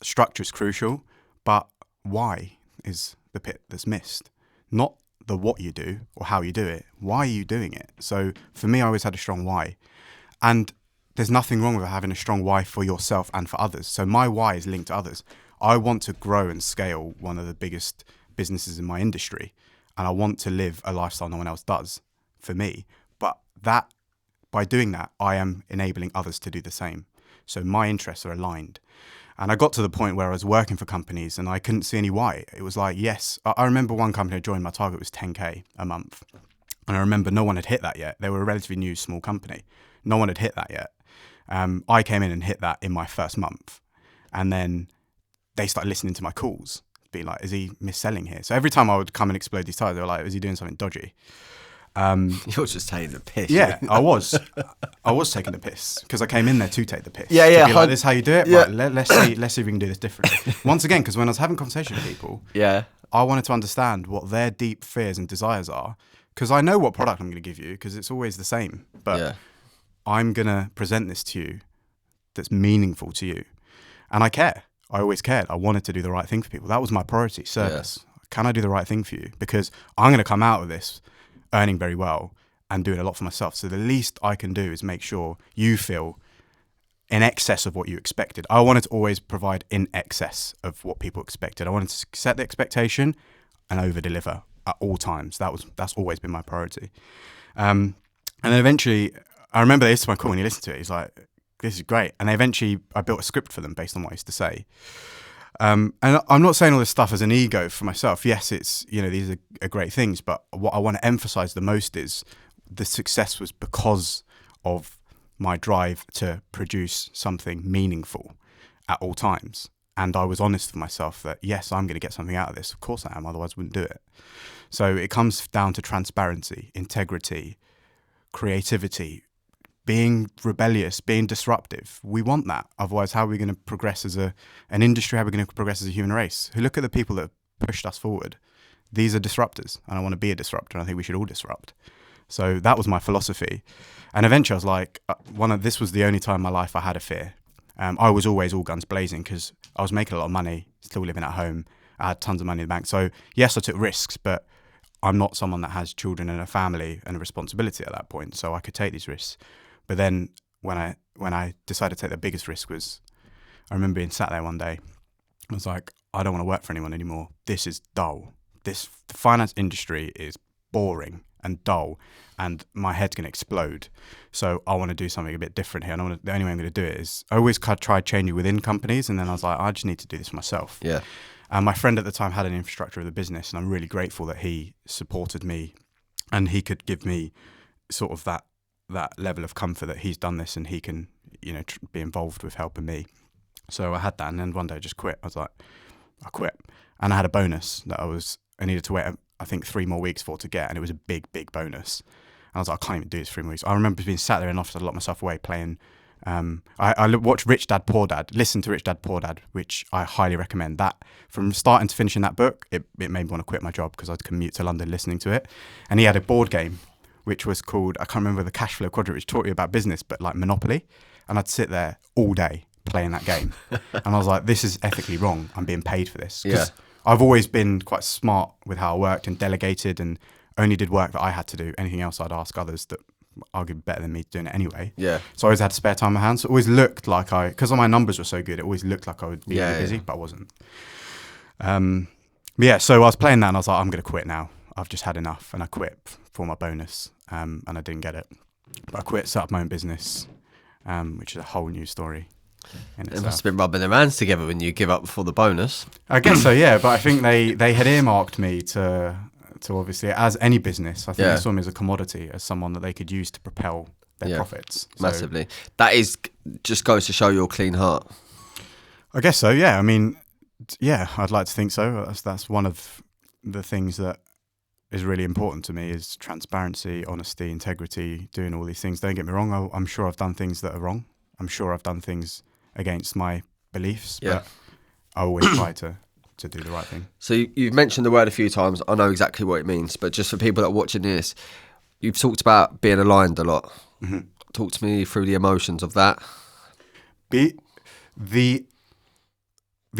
Structure is crucial. But why is the bit that's missed? Not the what you do or how you do it. Why are you doing it? So for me, I always had a strong why. And there's nothing wrong with having a strong why for yourself and for others. So my why is linked to others. I want to grow and scale one of the biggest businesses in my industry. And I want to live a lifestyle no one else does for me. But that, by doing that, I am enabling others to do the same. So my interests are aligned. And I got to the point where I was working for companies and I couldn't see any why. It was like, yes, I remember one company I joined, my target was 10K a month. And I remember no one had hit that yet. They were a relatively new, small company. No one had hit that yet. I came in and hit that in my first month. And then they started listening to my calls, being like, is he mis-selling here? So every time I would come and explode these tires, they were like, is he doing something dodgy? You're just taking the piss. Yeah, I was. I was taking the piss because I came in there to take the piss. Yeah. To be like, this is how you do it? Yeah. Right, let's see if we can do this differently. Once again, because when I was having conversations with people, I wanted to understand what their deep fears and desires are, because I know what product I'm going to give you because it's always the same. But I'm going to present this to you that's meaningful to you. And I care. I always cared. I wanted to do the right thing for people. That was my priority, service. Can I do the right thing for you? Because I'm going to come out of this earning very well and doing a lot for myself. So the least I can do is make sure you feel in excess of what you expected. I wanted to always provide in excess of what people expected. I wanted to set the expectation and over deliver at all times. That's always been my priority. And then eventually, I remember they listened to my call and he listened to it. He's like, this is great. And eventually I built a script for them based on what I used to say. And I'm not saying all this stuff as an ego for myself. Yes, it's, these are great things, but what I want to emphasize the most is the success was because of my drive to produce something meaningful at all times. And I was honest with myself that, yes, I'm going to get something out of this. Of course I am, otherwise I wouldn't do it. So it comes down to transparency, integrity, creativity, being rebellious, being disruptive. We want that. Otherwise, how are we going to progress as an industry? How are we going to progress as a human race? Look at the people that have pushed us forward. These are disruptors, and I want to be a disruptor, and I think we should all disrupt. So that was my philosophy. And eventually I was like, this was the only time in my life I had a fear. I was always all guns blazing because I was making a lot of money, still living at home. I had tons of money in the bank. So yes, I took risks, but I'm not someone that has children and a family and a responsibility at that point. So I could take these risks. But then when I decided to take the biggest risk was, I remember being sat there one day. I was like, I don't want to work for anyone anymore. This is dull. The finance industry is boring and dull, and my head's going to explode. So I want to do something a bit different here. And the only way I'm going to do it is, I always tried changing within companies, and then I was like, I just need to do this for myself. Yeah. And my friend at the time had an infrastructure of the business, and I'm really grateful that he supported me, and he could give me sort of that level of comfort that he's done this and he can, be involved with helping me. So I had that, and then one day I just quit. I was like, I quit. And I had a bonus that I needed to wait, I think, 3 more weeks for to get, and it was a big, big bonus. And I was like, I can't even do this 3 more weeks. I remember being sat there in the office, I locked myself away playing. I watched Rich Dad Poor Dad, listened to Rich Dad Poor Dad, which I highly recommend. That, from starting to finishing that book, it made me want to quit my job because I'd commute to London listening to it. And he had a board game which was called, I can't remember, the cash flow quadrant, which taught you about business, but like Monopoly. And I'd sit there all day playing that game. And I was like, this is ethically wrong. I'm being paid for this. Because I've always been quite smart with how I worked and delegated and only did work that I had to do. Anything else I'd ask others that arguably better than me doing it anyway. Yeah. So I always had spare time on my hands. So it always looked like because my numbers were so good, it always looked like I would be really busy, but I wasn't. So I was playing that and I was like, I'm going to quit now. I've just had enough. And I quit for my bonus, and I didn't get it. But I quit, set up my own business, which is a whole new story. It must have been rubbing their hands together when you give up before the bonus. I guess so, yeah. But I think they had earmarked me to obviously, as any business, I think they saw me as a commodity, as someone that they could use to propel their profits. Massively. That just goes to show your clean heart. I guess so, yeah. I mean, yeah, I'd like to think so. That's one of the things that is really important to me is transparency, honesty, integrity, doing all these things. Don't get me wrong, I'm sure I've done things that are wrong. I'm sure I've done things against my beliefs, but I always try to do the right thing. So you've mentioned the word a few times. I know exactly what it means, but just for people that are watching this, you've talked about being aligned a lot. Mm-hmm. Talk to me through the emotions of that. The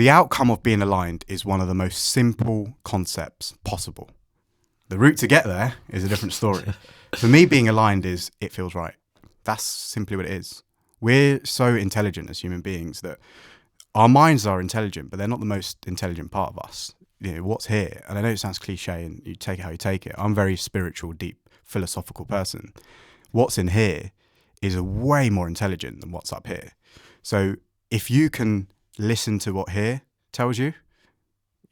outcome of being aligned is one of the most simple concepts possible. The route to get there is a different story. For me, being aligned is it feels right. That's simply what it is. We're so intelligent as human beings that our minds are intelligent, but they're not the most intelligent part of us. You know, what's here, and I know it sounds cliche and you take it how you take it. I'm a very spiritual, deep, philosophical person. What's in here is way more intelligent than what's up here. So if you can listen to what here tells you,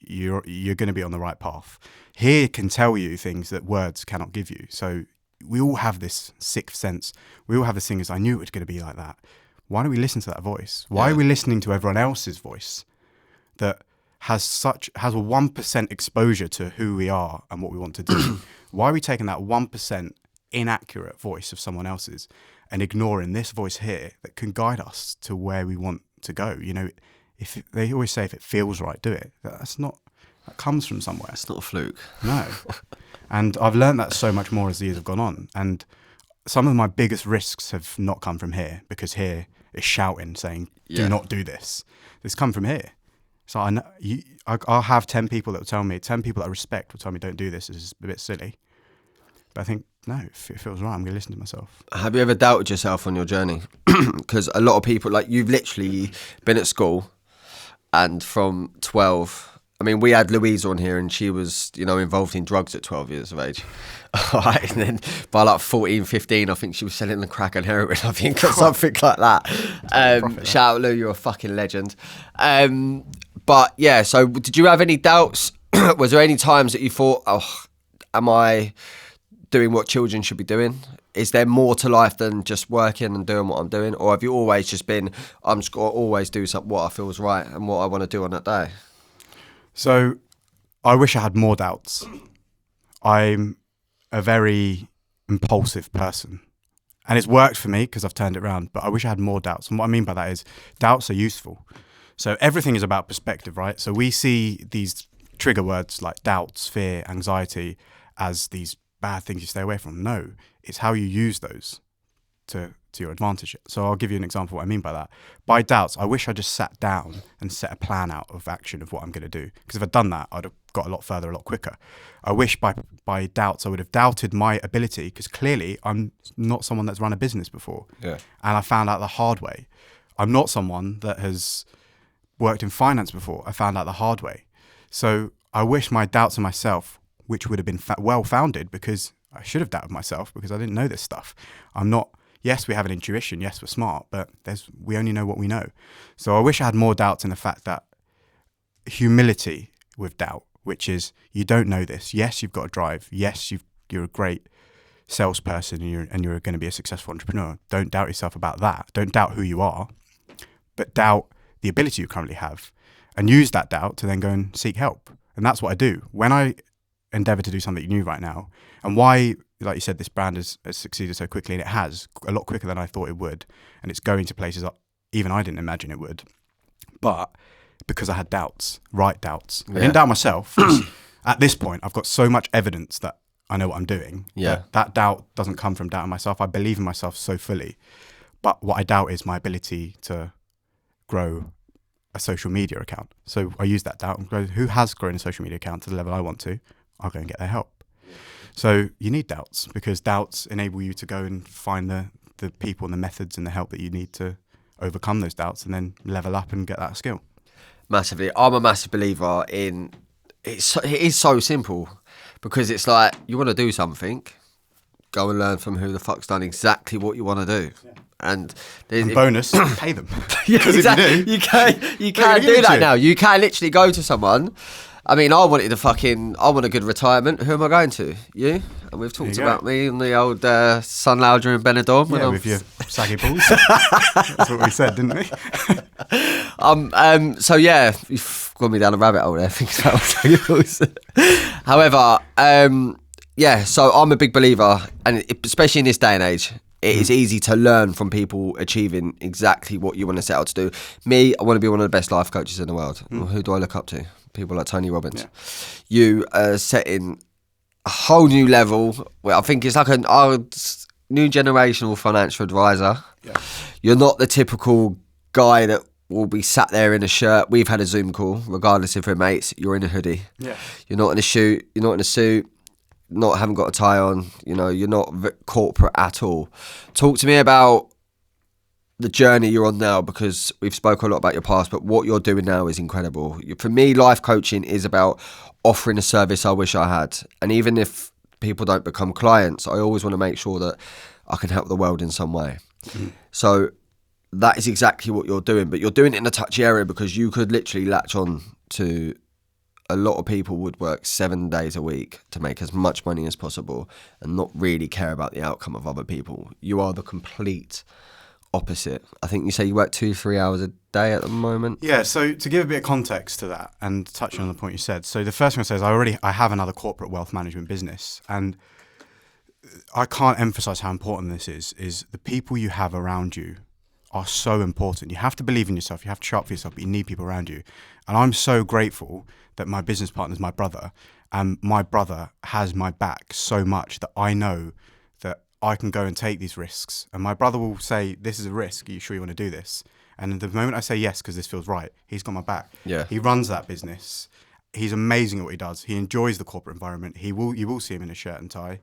you're going to be on the right path. Here can tell you things that words cannot give you. So we all have this sixth sense. We all have this thing as I knew it was going to be like that. Why don't we listen to that voice? Why are we listening to everyone else's voice that has a 1% exposure to who we are and what we want to do? Why are we taking that 1% inaccurate voice of someone else's and ignoring this voice here that can guide us to where we want to go? You know, they always say if it feels right, do it. That comes from somewhere. It's not a fluke. No. And I've learned that so much more as the years have gone on. And some of my biggest risks have not come from here, because here is shouting, saying, do not do this. It's come from here. So I'll have 10 people that will tell me, 10 people that I respect will tell me, don't do this, this is a bit silly. But I think, no, if it feels right, I'm going to listen to myself. Have you ever doubted yourself on your journey? Because a lot of people, like, you've literally been at school, and from 12, I mean, we had Louise on here and she was, involved in drugs at 12 years of age. All right, and then by like 14, 15, I think she was selling the crack and heroin, I think, or something like that. Shout out, Lou, you're a fucking legend. But yeah, so did you have any doubts? Was there any times that you thought, oh, am I doing what children should be doing? Is there more to life than just working and doing what I'm doing? Or have you always just been, I'm just going to always do what I feel is right and what I want to do on that day? So I wish I had more doubts. I'm a very impulsive person. And it's worked for me because I've turned it around, but I wish I had more doubts. And what I mean by that is doubts are useful. So everything is about perspective, right? So we see these trigger words like doubts, fear, anxiety as these bad things you stay away from. No, it's how you use those to your advantage. So I'll give you an example of what I mean by that. By doubts, I wish I just sat down and set a plan out of action of what I'm going to do. Because if I'd done that, I'd have got a lot further, a lot quicker. I wish by doubts, I would have doubted my ability, because clearly I'm not someone that's run a business before. Yeah. And I found out the hard way. I'm not someone that has worked in finance before. I found out the hard way. So I wish my doubts of myself, which would have been well-founded, because I should have doubted myself because I didn't know this stuff. Yes, we have an intuition. Yes, we're smart, but we only know what we know. So I wish I had more doubts in the fact that humility with doubt, which is you don't know this. Yes, you've got to drive. Yes, you're a great salesperson and you're going to be a successful entrepreneur. Don't doubt yourself about that. Don't doubt who you are, but doubt the ability you currently have, and use that doubt to then go and seek help. And that's what I do when I endeavor to do something new right now. And why, like you said, this brand has succeeded so quickly, and it has a lot quicker than I thought it would. And it's going to places even I didn't imagine it would. But because I had doubts, right doubts. Yeah. I didn't doubt myself. At this point, I've got so much evidence that I know what I'm doing. Yeah. That doubt doesn't come from doubting myself. I believe in myself so fully. But what I doubt is my ability to grow a social media account. So I use that doubt and grow. Who has grown a social media account to the level I want to? I'll go and get their help. So you need doubts, because doubts enable you to go and find the people and the methods and the help that you need to overcome those doubts and then level up and get that skill. Massively. I'm a massive believer in it is so simple, because it's like you want to do something, go and learn from who the fuck's done exactly what you want to do. Yeah. And bonus, pay them. Yeah, exactly. You can do that now. You can literally go to someone. I mean, I want a good retirement. Who am I going to? You? And we've talked about me and the old Sun Lounger in Benidorm. Yeah, with your saggy balls. That's what we said, didn't we? So yeah, you've gone me down a rabbit hole there. Thinking about saggy balls. However, Yeah, so I'm a big believer, and especially in this day and age, it is easy to learn from people achieving exactly what you want to set out to do. Me, I want to be one of the best life coaches in the world. Well, who do I look up to? People like Tony Robbins. Yeah. You are setting a whole new level. Well, I think it's like our new generational financial advisor. Yeah. You're not the typical guy that will be sat there in a shirt. We've had a Zoom call, regardless if we're mates. You're in a hoodie. Yeah. You're not in a suit. You're not in a suit. Haven't got a tie on. You're not corporate at all. Talk to me about the journey you're on now, because we've spoken a lot about your past, but what you're doing now is incredible. For me, life coaching is about offering a service I wish I had. And even if people don't become clients, I always want to make sure that I can help the world in some way. So that is exactly what you're doing, but you're doing it in a touchy area, because you could literally latch on to a lot of people would work 7 days a week to make as much money as possible and not really care about the outcome of other people. You are the complete opposite. I think you say you work 2-3 hours a day at the moment. Yeah, so to give a bit of context to that and touching on the point you said, so the first thing I say is I have another corporate wealth management business, and I can't emphasize how important this is the people you have around you are so important. You have to believe in yourself, you have to show up for yourself, but you need people around you. And I'm so grateful that my business partner is my brother, and my brother has my back so much that I know that I can go and take these risks. And my brother will say, this is a risk, are you sure you want to do this? And the moment I say yes, because this feels right, he's got my back. Yeah. He runs that business. He's amazing at what he does. He enjoys the corporate environment. You will see him in a shirt and tie.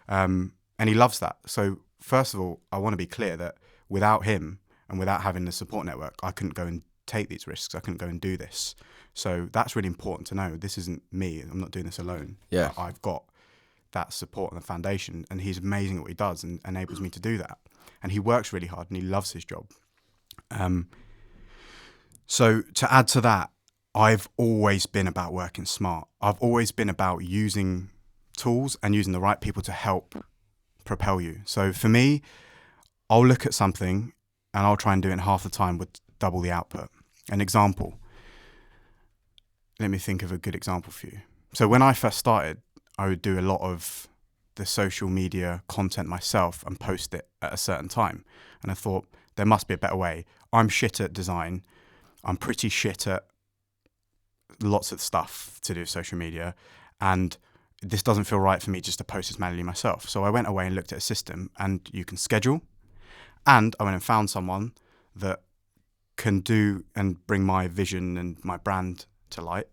And he loves that. So first of all, I want to be clear that without him and without having the support network, I couldn't go and take these risks. I couldn't go and do this. So that's really important to know. This isn't me. I'm not doing this alone. Yeah. I've got that support and the foundation, and he's amazing at what he does and enables me to do that. And he works really hard and he loves his job. So to add to that, I've always been about working smart. I've always been about using tools and using the right people to help propel you. So for me, I'll look at something and I'll try and do it in half the time with double the output. An example. Let me think of a good example for you. So when I first started, I would do a lot of the social media content myself and post it at a certain time. And I thought, there must be a better way. I'm shit at design. I'm pretty shit at lots of stuff to do with social media. And this doesn't feel right for me just to post this manually myself. So I went away and looked at a system, and you can schedule. And I went and found someone that can do and bring my vision and my brand to light.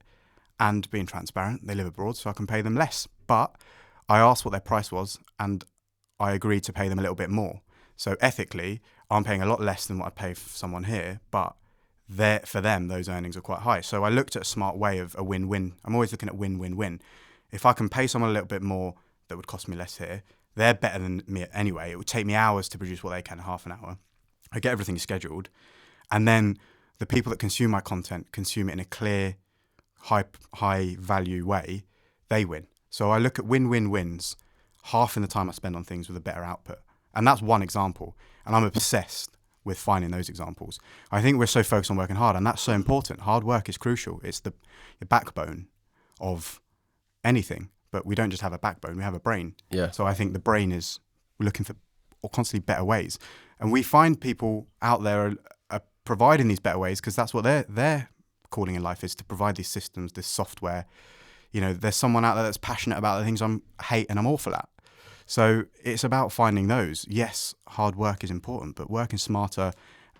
And being transparent, they live abroad, so I can pay them less. But I asked what their price was, and I agreed to pay them a little bit more. So ethically, I'm paying a lot less than what I'd pay for someone here, but for them, those earnings are quite high. So I looked at a smart way of a win-win. I'm always looking at win-win-win. If I can pay someone a little bit more that would cost me less here, they're better than me anyway. It would take me hours to produce what they can in half an hour. I get everything scheduled. And then the people that consume my content consume it in a clear, high value way, they win. So I look at win-win-wins half in the time I spend on things with a better output. And that's one example. And I'm obsessed with finding those examples. I think we're so focused on working hard, and that's so important. Hard work is crucial. It's the backbone of anything. But we don't just have a backbone, we have a brain. Yeah. So I think the brain is looking for constantly better ways. And we find people out there are providing these better ways because that's what their calling in life is, to provide these systems, this software. You know, there's someone out there that's passionate about the things I hate and I'm awful at. So it's about finding those. Yes, hard work is important, but working smarter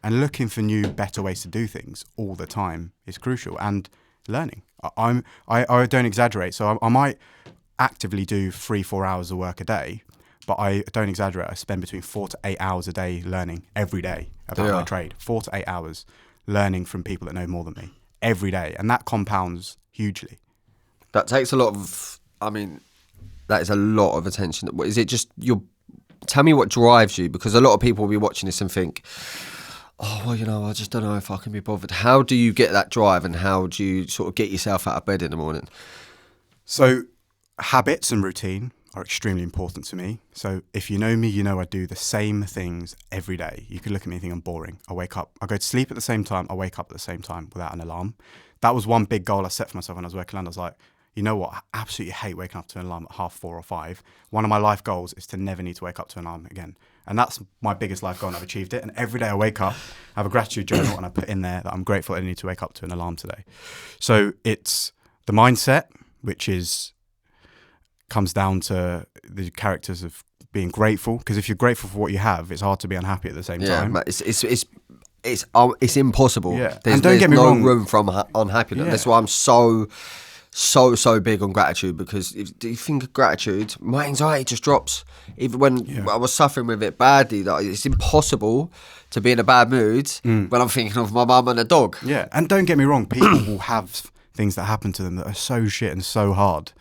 and looking for new, better ways to do things all the time is crucial. And learning. I don't exaggerate. So I might actively do 3-4 hours of work a day, but I don't exaggerate. I spend between 4 to 8 hours a day learning every day about my trade. 4 to 8 hours learning from people that know more than me every day. And that compounds hugely. That takes a lot of, that is a lot of attention. Is it just tell me what drives you? Because a lot of people will be watching this and think, oh, well, I just don't know if I can be bothered. How do you get that drive, and how do you sort of get yourself out of bed in the morning? So habits and routine are extremely important to me. So if you know me, you know I do the same things every day. You could look at me and think I'm boring. I wake up, I go to sleep at the same time, I wake up at the same time without an alarm. That was one big goal I set for myself when I was working in London. I was like, you know what, I absolutely hate waking up to an alarm at 4:30 or 5. One of my life goals is to never need to wake up to an alarm again. And that's my biggest life goal, and I've achieved it. And every day I wake up, I have a gratitude journal, and I put in there that I'm grateful I didn't need to wake up to an alarm today. So it's the mindset, which comes down to the characters of being grateful. Because if you're grateful for what you have, it's hard to be unhappy at the same time. Yeah, it's impossible. Yeah. There's, And don't get me no wrong. room for unhappiness. Yeah. That's why I'm so big on gratitude, because if you think of gratitude, my anxiety just drops. Even when I was suffering with it badly, like, it's impossible to be in a bad mood when I'm thinking of my mum and a dog. Yeah, and don't get me wrong, people will have things that happen to them that are so shit and so hard.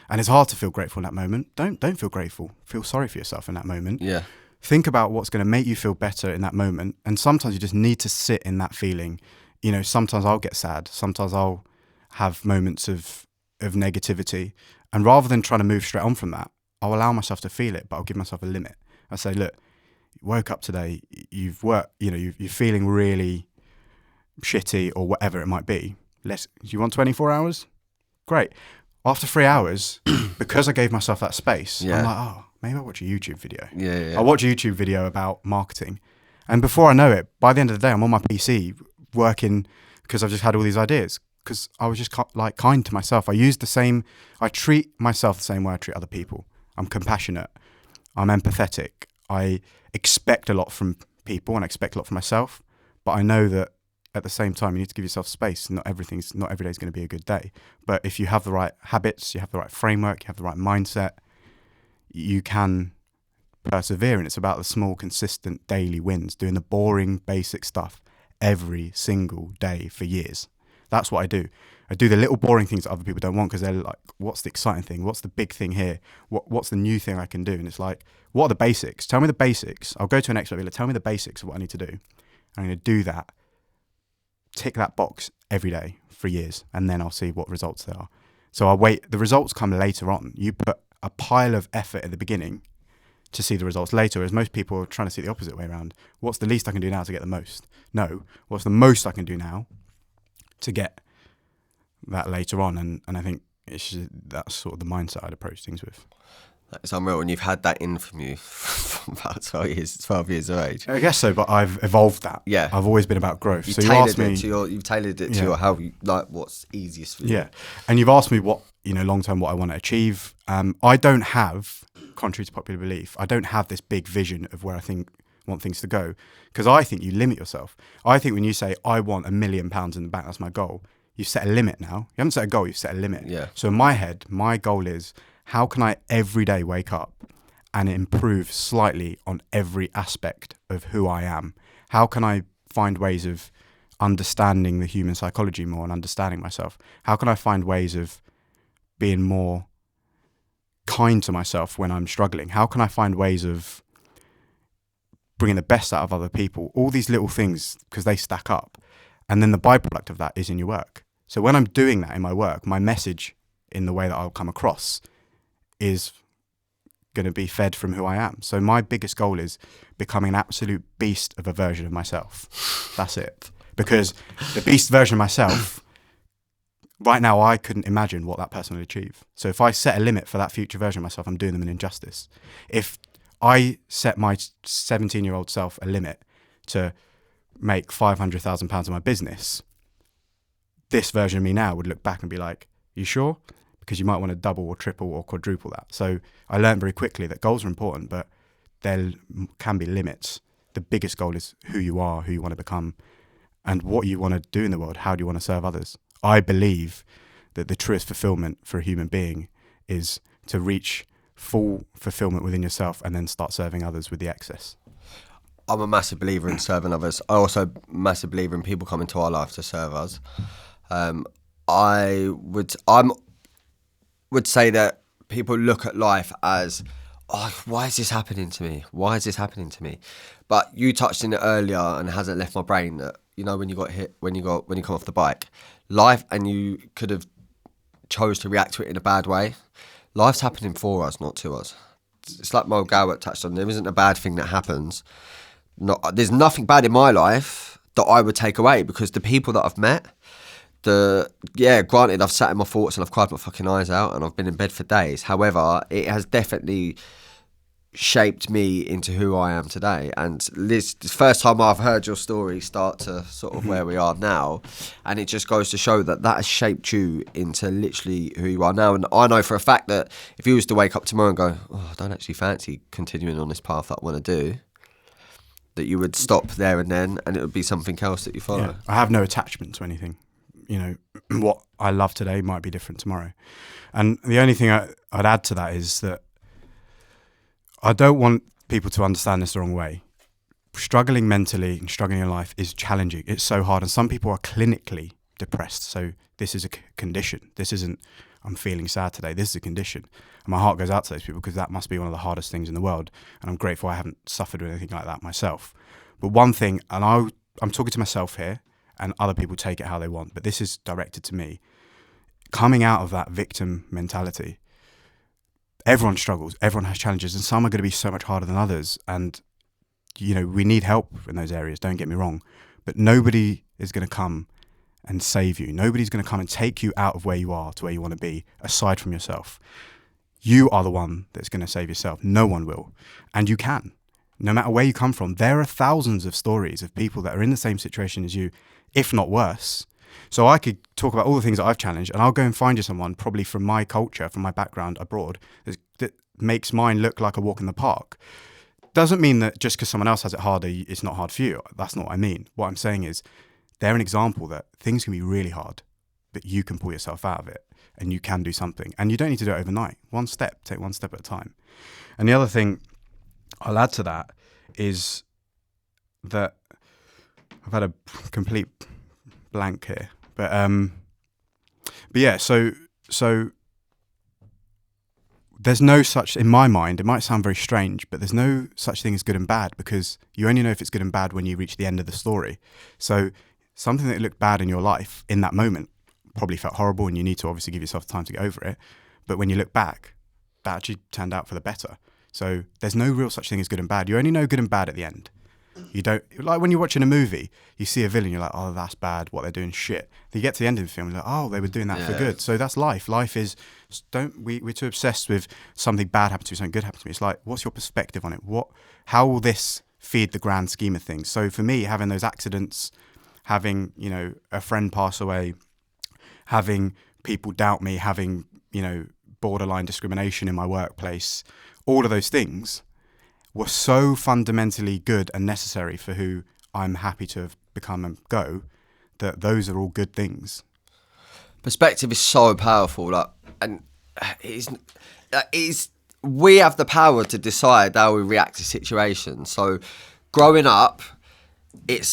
And it's hard to feel grateful in that moment. Don't feel grateful. Feel sorry for yourself in that moment. Yeah. Think about what's going to make you feel better in that moment. And sometimes you just need to sit in that feeling. You know, sometimes I'll get sad. Sometimes I'll have moments of negativity. And rather than trying to move straight on from that, I'll allow myself to feel it, but I'll give myself a limit. I say, look, you woke up today, you've worked, you're feeling really shitty or whatever it might be. Do you want 24 hours? Great. After 3 hours, because I gave myself that space, I'm like, oh, maybe I'll watch a YouTube video. Yeah. I'll watch a YouTube video about marketing. And before I know it, by the end of the day, I'm on my PC working because I've just had all these ideas. Because I was just kind to myself. I treat myself the same way I treat other people. I'm compassionate. I'm empathetic. I expect a lot from people and I expect a lot from myself. But I know that at the same time, you need to give yourself space. Not every day is going to be a good day. But if you have the right habits, you have the right framework, you have the right mindset, you can persevere. And it's about the small, consistent daily wins, doing the boring, basic stuff every single day for years. That's what I do. I do the little boring things that other people don't want because they're like, what's the exciting thing? What's the big thing here? What's the new thing I can do? And it's like, what are the basics? Tell me the basics. I'll go to an expert and be like, tell me the basics of what I need to do. I'm going to do that. Tick that box every day for years, and then I'll see what results there are. So I'll wait. The results come later on. You put a pile of effort at the beginning to see the results later, as most people are trying to see the opposite way around. What's the least I can do now to get the most? No. What's the most I can do now to get that later on? And I think that's sort of the mindset I'd approach things with. It's unreal, and you've had that in from you from about 12 years of age. I guess so, but I've evolved that. Yeah. I've always been about growth. You've tailored it to your how you like what's easiest for you. Yeah. And you've asked me what, long term, what I want to achieve. I don't have, contrary to popular belief, I don't have this big vision of where I want things to go, because I think you limit yourself. I think when you say, I want £1 million in the bank, that's my goal, you've set a limit now. You haven't set a goal, you've set a limit. Yeah. So in my head, my goal is, how can I every day wake up and improve slightly on every aspect of who I am? How can I find ways of understanding the human psychology more and understanding myself? How can I find ways of being more kind to myself when I'm struggling? How can I find ways of bringing the best out of other people? All these little things, because they stack up. And then the byproduct of that is in your work. So when I'm doing that in my work, my message in the way that I'll come across is going to be fed from who I am. So my biggest goal is becoming an absolute beast of a version of myself. That's it. Because the beast version of myself, right now, I couldn't imagine what that person would achieve. So if I set a limit for that future version of myself, I'm doing them an injustice. If I set my 17-year-old self a limit to make £500,000 in my business, this version of me now would look back and be like, you sure? Because you might want to double or triple or quadruple that. So I learned very quickly that goals are important, but there can be limits. The biggest goal is who you are, who you want to become, and what you want to do in the world. How do you want to serve others? I believe that the truest fulfillment for a human being is to reach full fulfillment within yourself and then start serving others with the excess. I'm a massive believer in serving others. I also a massive believer in people coming to our life to serve us. I would say that people look at life as, oh, why is this happening to me? Why is this happening to me? But you touched on it earlier and it hasn't left my brain that, when you got hit, when you come off the bike, life, and you could have chose to react to it in a bad way. Life's happening for us, not to us. It's like Mo Gowett touched on. There isn't a bad thing that happens. There's nothing bad in my life that I would take away, because the people that I've met, Granted, I've sat in my thoughts and I've cried my fucking eyes out and I've been in bed for days. However, it has definitely shaped me into who I am today. And Liz, the first time I've heard your story start to sort of where we are now, and it just goes to show that has shaped you into literally who you are now. And I know for a fact that if you was to wake up tomorrow and go, I don't actually fancy continuing on this path that I want to do, that you would stop there and then, and it would be something else that you follow. Yeah. I have no attachment to anything. You know, what I love today might be different tomorrow. And the only thing I'd add to that is that I don't want people to understand this the wrong way. Struggling mentally and struggling in life is challenging. It's so hard. And some people are clinically depressed. So this is a condition. This isn't, I'm feeling sad today. This is a condition. And my heart goes out to those people because that must be one of the hardest things in the world. And I'm grateful I haven't suffered with anything like that myself. But one thing, and I'm talking to myself here, and other people take it how they want, but this is directed to me. Coming out of that victim mentality, everyone struggles, everyone has challenges, and some are going to be so much harder than others. And, you know, we need help in those areas, don't get me wrong. But nobody is going to come and save you. Nobody's going to come and take you out of where you are to where you want to be, aside from yourself. You are the one that's going to save yourself. No one will. And you can. No matter where you come from, there are thousands of stories of people that are in the same situation as you, if not worse. So I could talk about all the things that I've challenged, and I'll go and find you someone probably from my culture, from my background abroad, that makes mine look like a walk in the park. Doesn't mean that just because someone else has it harder, it's not hard for you. That's not what I mean. What I'm saying is they're an example that things can be really hard, but you can pull yourself out of it and you can do something. And you don't need to do it overnight. Take one step at a time. And the other thing I'll add to that is that I've had a complete blank here, but yeah. So there's no such, in my mind, it might sound very strange, but there's no such thing as good and bad, because you only know if it's good and bad when you reach the end of the story. So something that looked bad in your life in that moment probably felt horrible, and you need to obviously give yourself time to get over it. But when you look back, that actually turned out for the better. So there's no real such thing as good and bad. You only know good and bad at the end. You don't, like when you're watching a movie, you see a villain, you're like, oh, that's bad, what they're doing, shit. Then you get to the end of the film, you're like, oh, they were doing that for good. So that's life. Life is, we're too obsessed with something bad happened to me, something good happened to me. It's like, what's your perspective on it? How will this feed the grand scheme of things? So for me, having those accidents, having, you know, a friend pass away, having people doubt me, having, you know, borderline discrimination in my workplace, all of those things were so fundamentally good and necessary for who I'm happy to have become and go, that those are all good things. Perspective is so powerful, we have the power to decide how we react to situations. So growing up, you're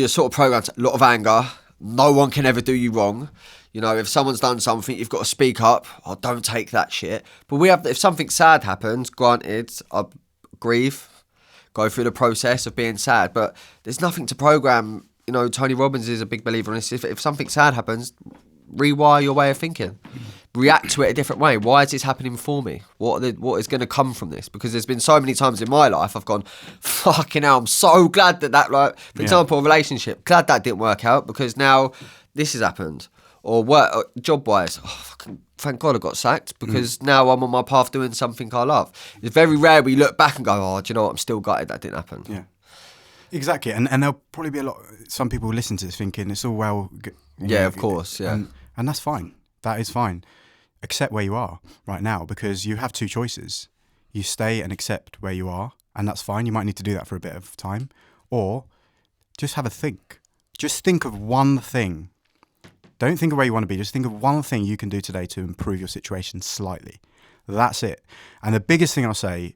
sort of programmed to a lot of anger. No one can ever do you wrong. You know, if someone's done something, you've got to speak up. Oh, don't take that shit. But if something sad happens, granted, I grieve, go through the process of being sad. But there's nothing to program. You know, Tony Robbins is a big believer in this. If something sad happens, rewire your way of thinking. React to it a different way. Why is this happening for me? What is going to come from this? Because there's been so many times in my life I've gone, fucking hell, I'm so glad that like, for example, a relationship, glad that didn't work out because now this has happened. Or work, job-wise, thank God I got sacked because now I'm on my path doing something I love. It's very rare we look back and go, oh, do you know what, I'm still gutted that didn't happen. Yeah, exactly. And there'll probably be some people who listen to this thinking it's all well. Yeah, of course, yeah. And that's fine. That is fine. Accept where you are right now, because you have two choices. You stay and accept where you are, and that's fine. You might need to do that for a bit of time. Or just have a think. Just think of one thing. Don't think of where you want to be. Just think of one thing you can do today to improve your situation slightly. That's it. And the biggest thing I'll say,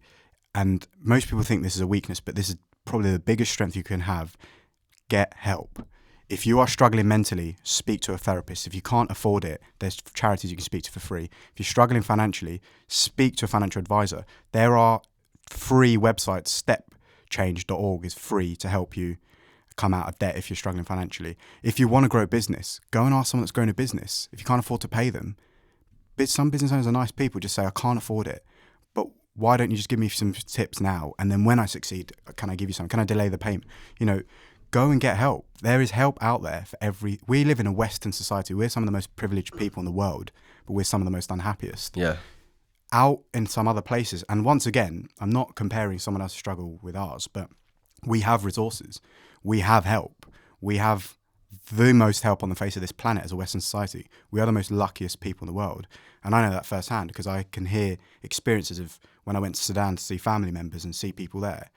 and most people think this is a weakness, but this is probably the biggest strength you can have, get help. If you are struggling mentally, speak to a therapist. If you can't afford it, there's charities you can speak to for free. If you're struggling financially, speak to a financial advisor. There are free websites. Stepchange.org is free to help you come out of debt if you're struggling financially. If you want to grow a business, go and ask someone that's growing a business. If you can't afford to pay them, but some business owners are nice people, just say, I can't afford it, but why don't you just give me some tips now? And then when I succeed, can I give you some? Can I delay the payment? You know, go and get help. There is help out there for we live in a Western society. We're some of the most privileged people in the world, but we're some of the most unhappiest. Yeah. Out in some other places, and once again, I'm not comparing someone else's struggle with ours, but we have resources. We have help. We have the most help on the face of this planet as a Western society. We are the most luckiest people in the world. And I know that firsthand because I can hear experiences of when I went to Sudan to see family members and see people there.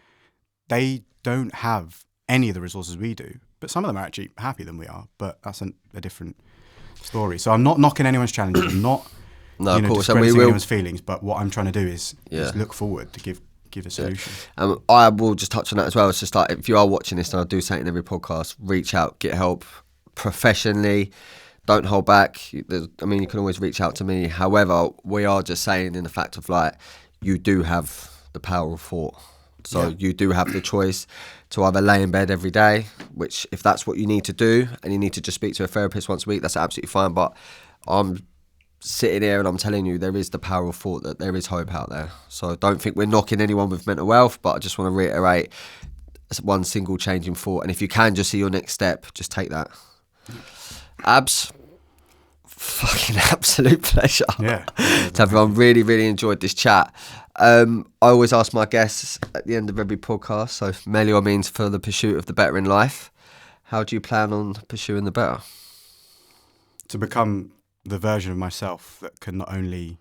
They don't have any of the resources we do, but some of them are actually happier than we are, but that's a different story. So I'm not knocking anyone's challenges. I'm not of course, discrediting anyone's feelings, but what I'm trying to do is look forward to give a solution. I will just touch on that as well. It's just like, if you are watching this, and I do say it in every podcast, reach out, get help professionally. Don't hold back. You can always reach out to me. However, we are just saying in the fact of like, you do have the power of thought. So you do have the choice to either lay in bed every day, which if that's what you need to do, and you need to just speak to a therapist once a week, that's absolutely fine. But I'm sitting here and I'm telling you, there is the power of thought, that there is hope out there. So don't think we're knocking anyone with mental health, but I just want to reiterate, it's one single change in thought. And if you can just see your next step, just take that. Abs, fucking absolute pleasure. Yeah. So everyone, really, really enjoyed this chat. I always ask my guests at the end of every podcast, so Mechial means for the pursuit of the better in life. How do you plan on pursuing the better? To become the version of myself that can not only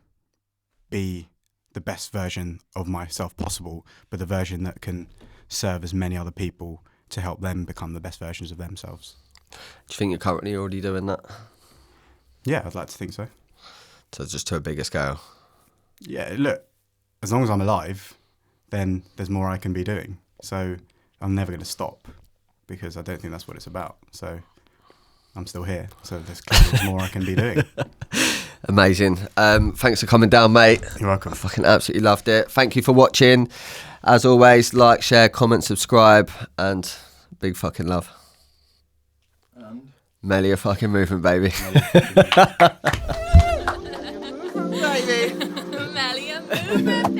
be the best version of myself possible, but the version that can serve as many other people to help them become the best versions of themselves. Do you think you're currently already doing that? Yeah, I'd like to think so. So just to a bigger scale? Yeah, look, as long as I'm alive, then there's more I can be doing. So I'm never going to stop, because I don't think that's what it's about. So I'm still here. So there's clearly more I can be doing. Amazing. Thanks for coming down, mate. You're welcome. I fucking absolutely loved it. Thank you for watching. As always, like, share, comment, subscribe, and big fucking love. And Mechial fucking movement, baby. Mechial movement,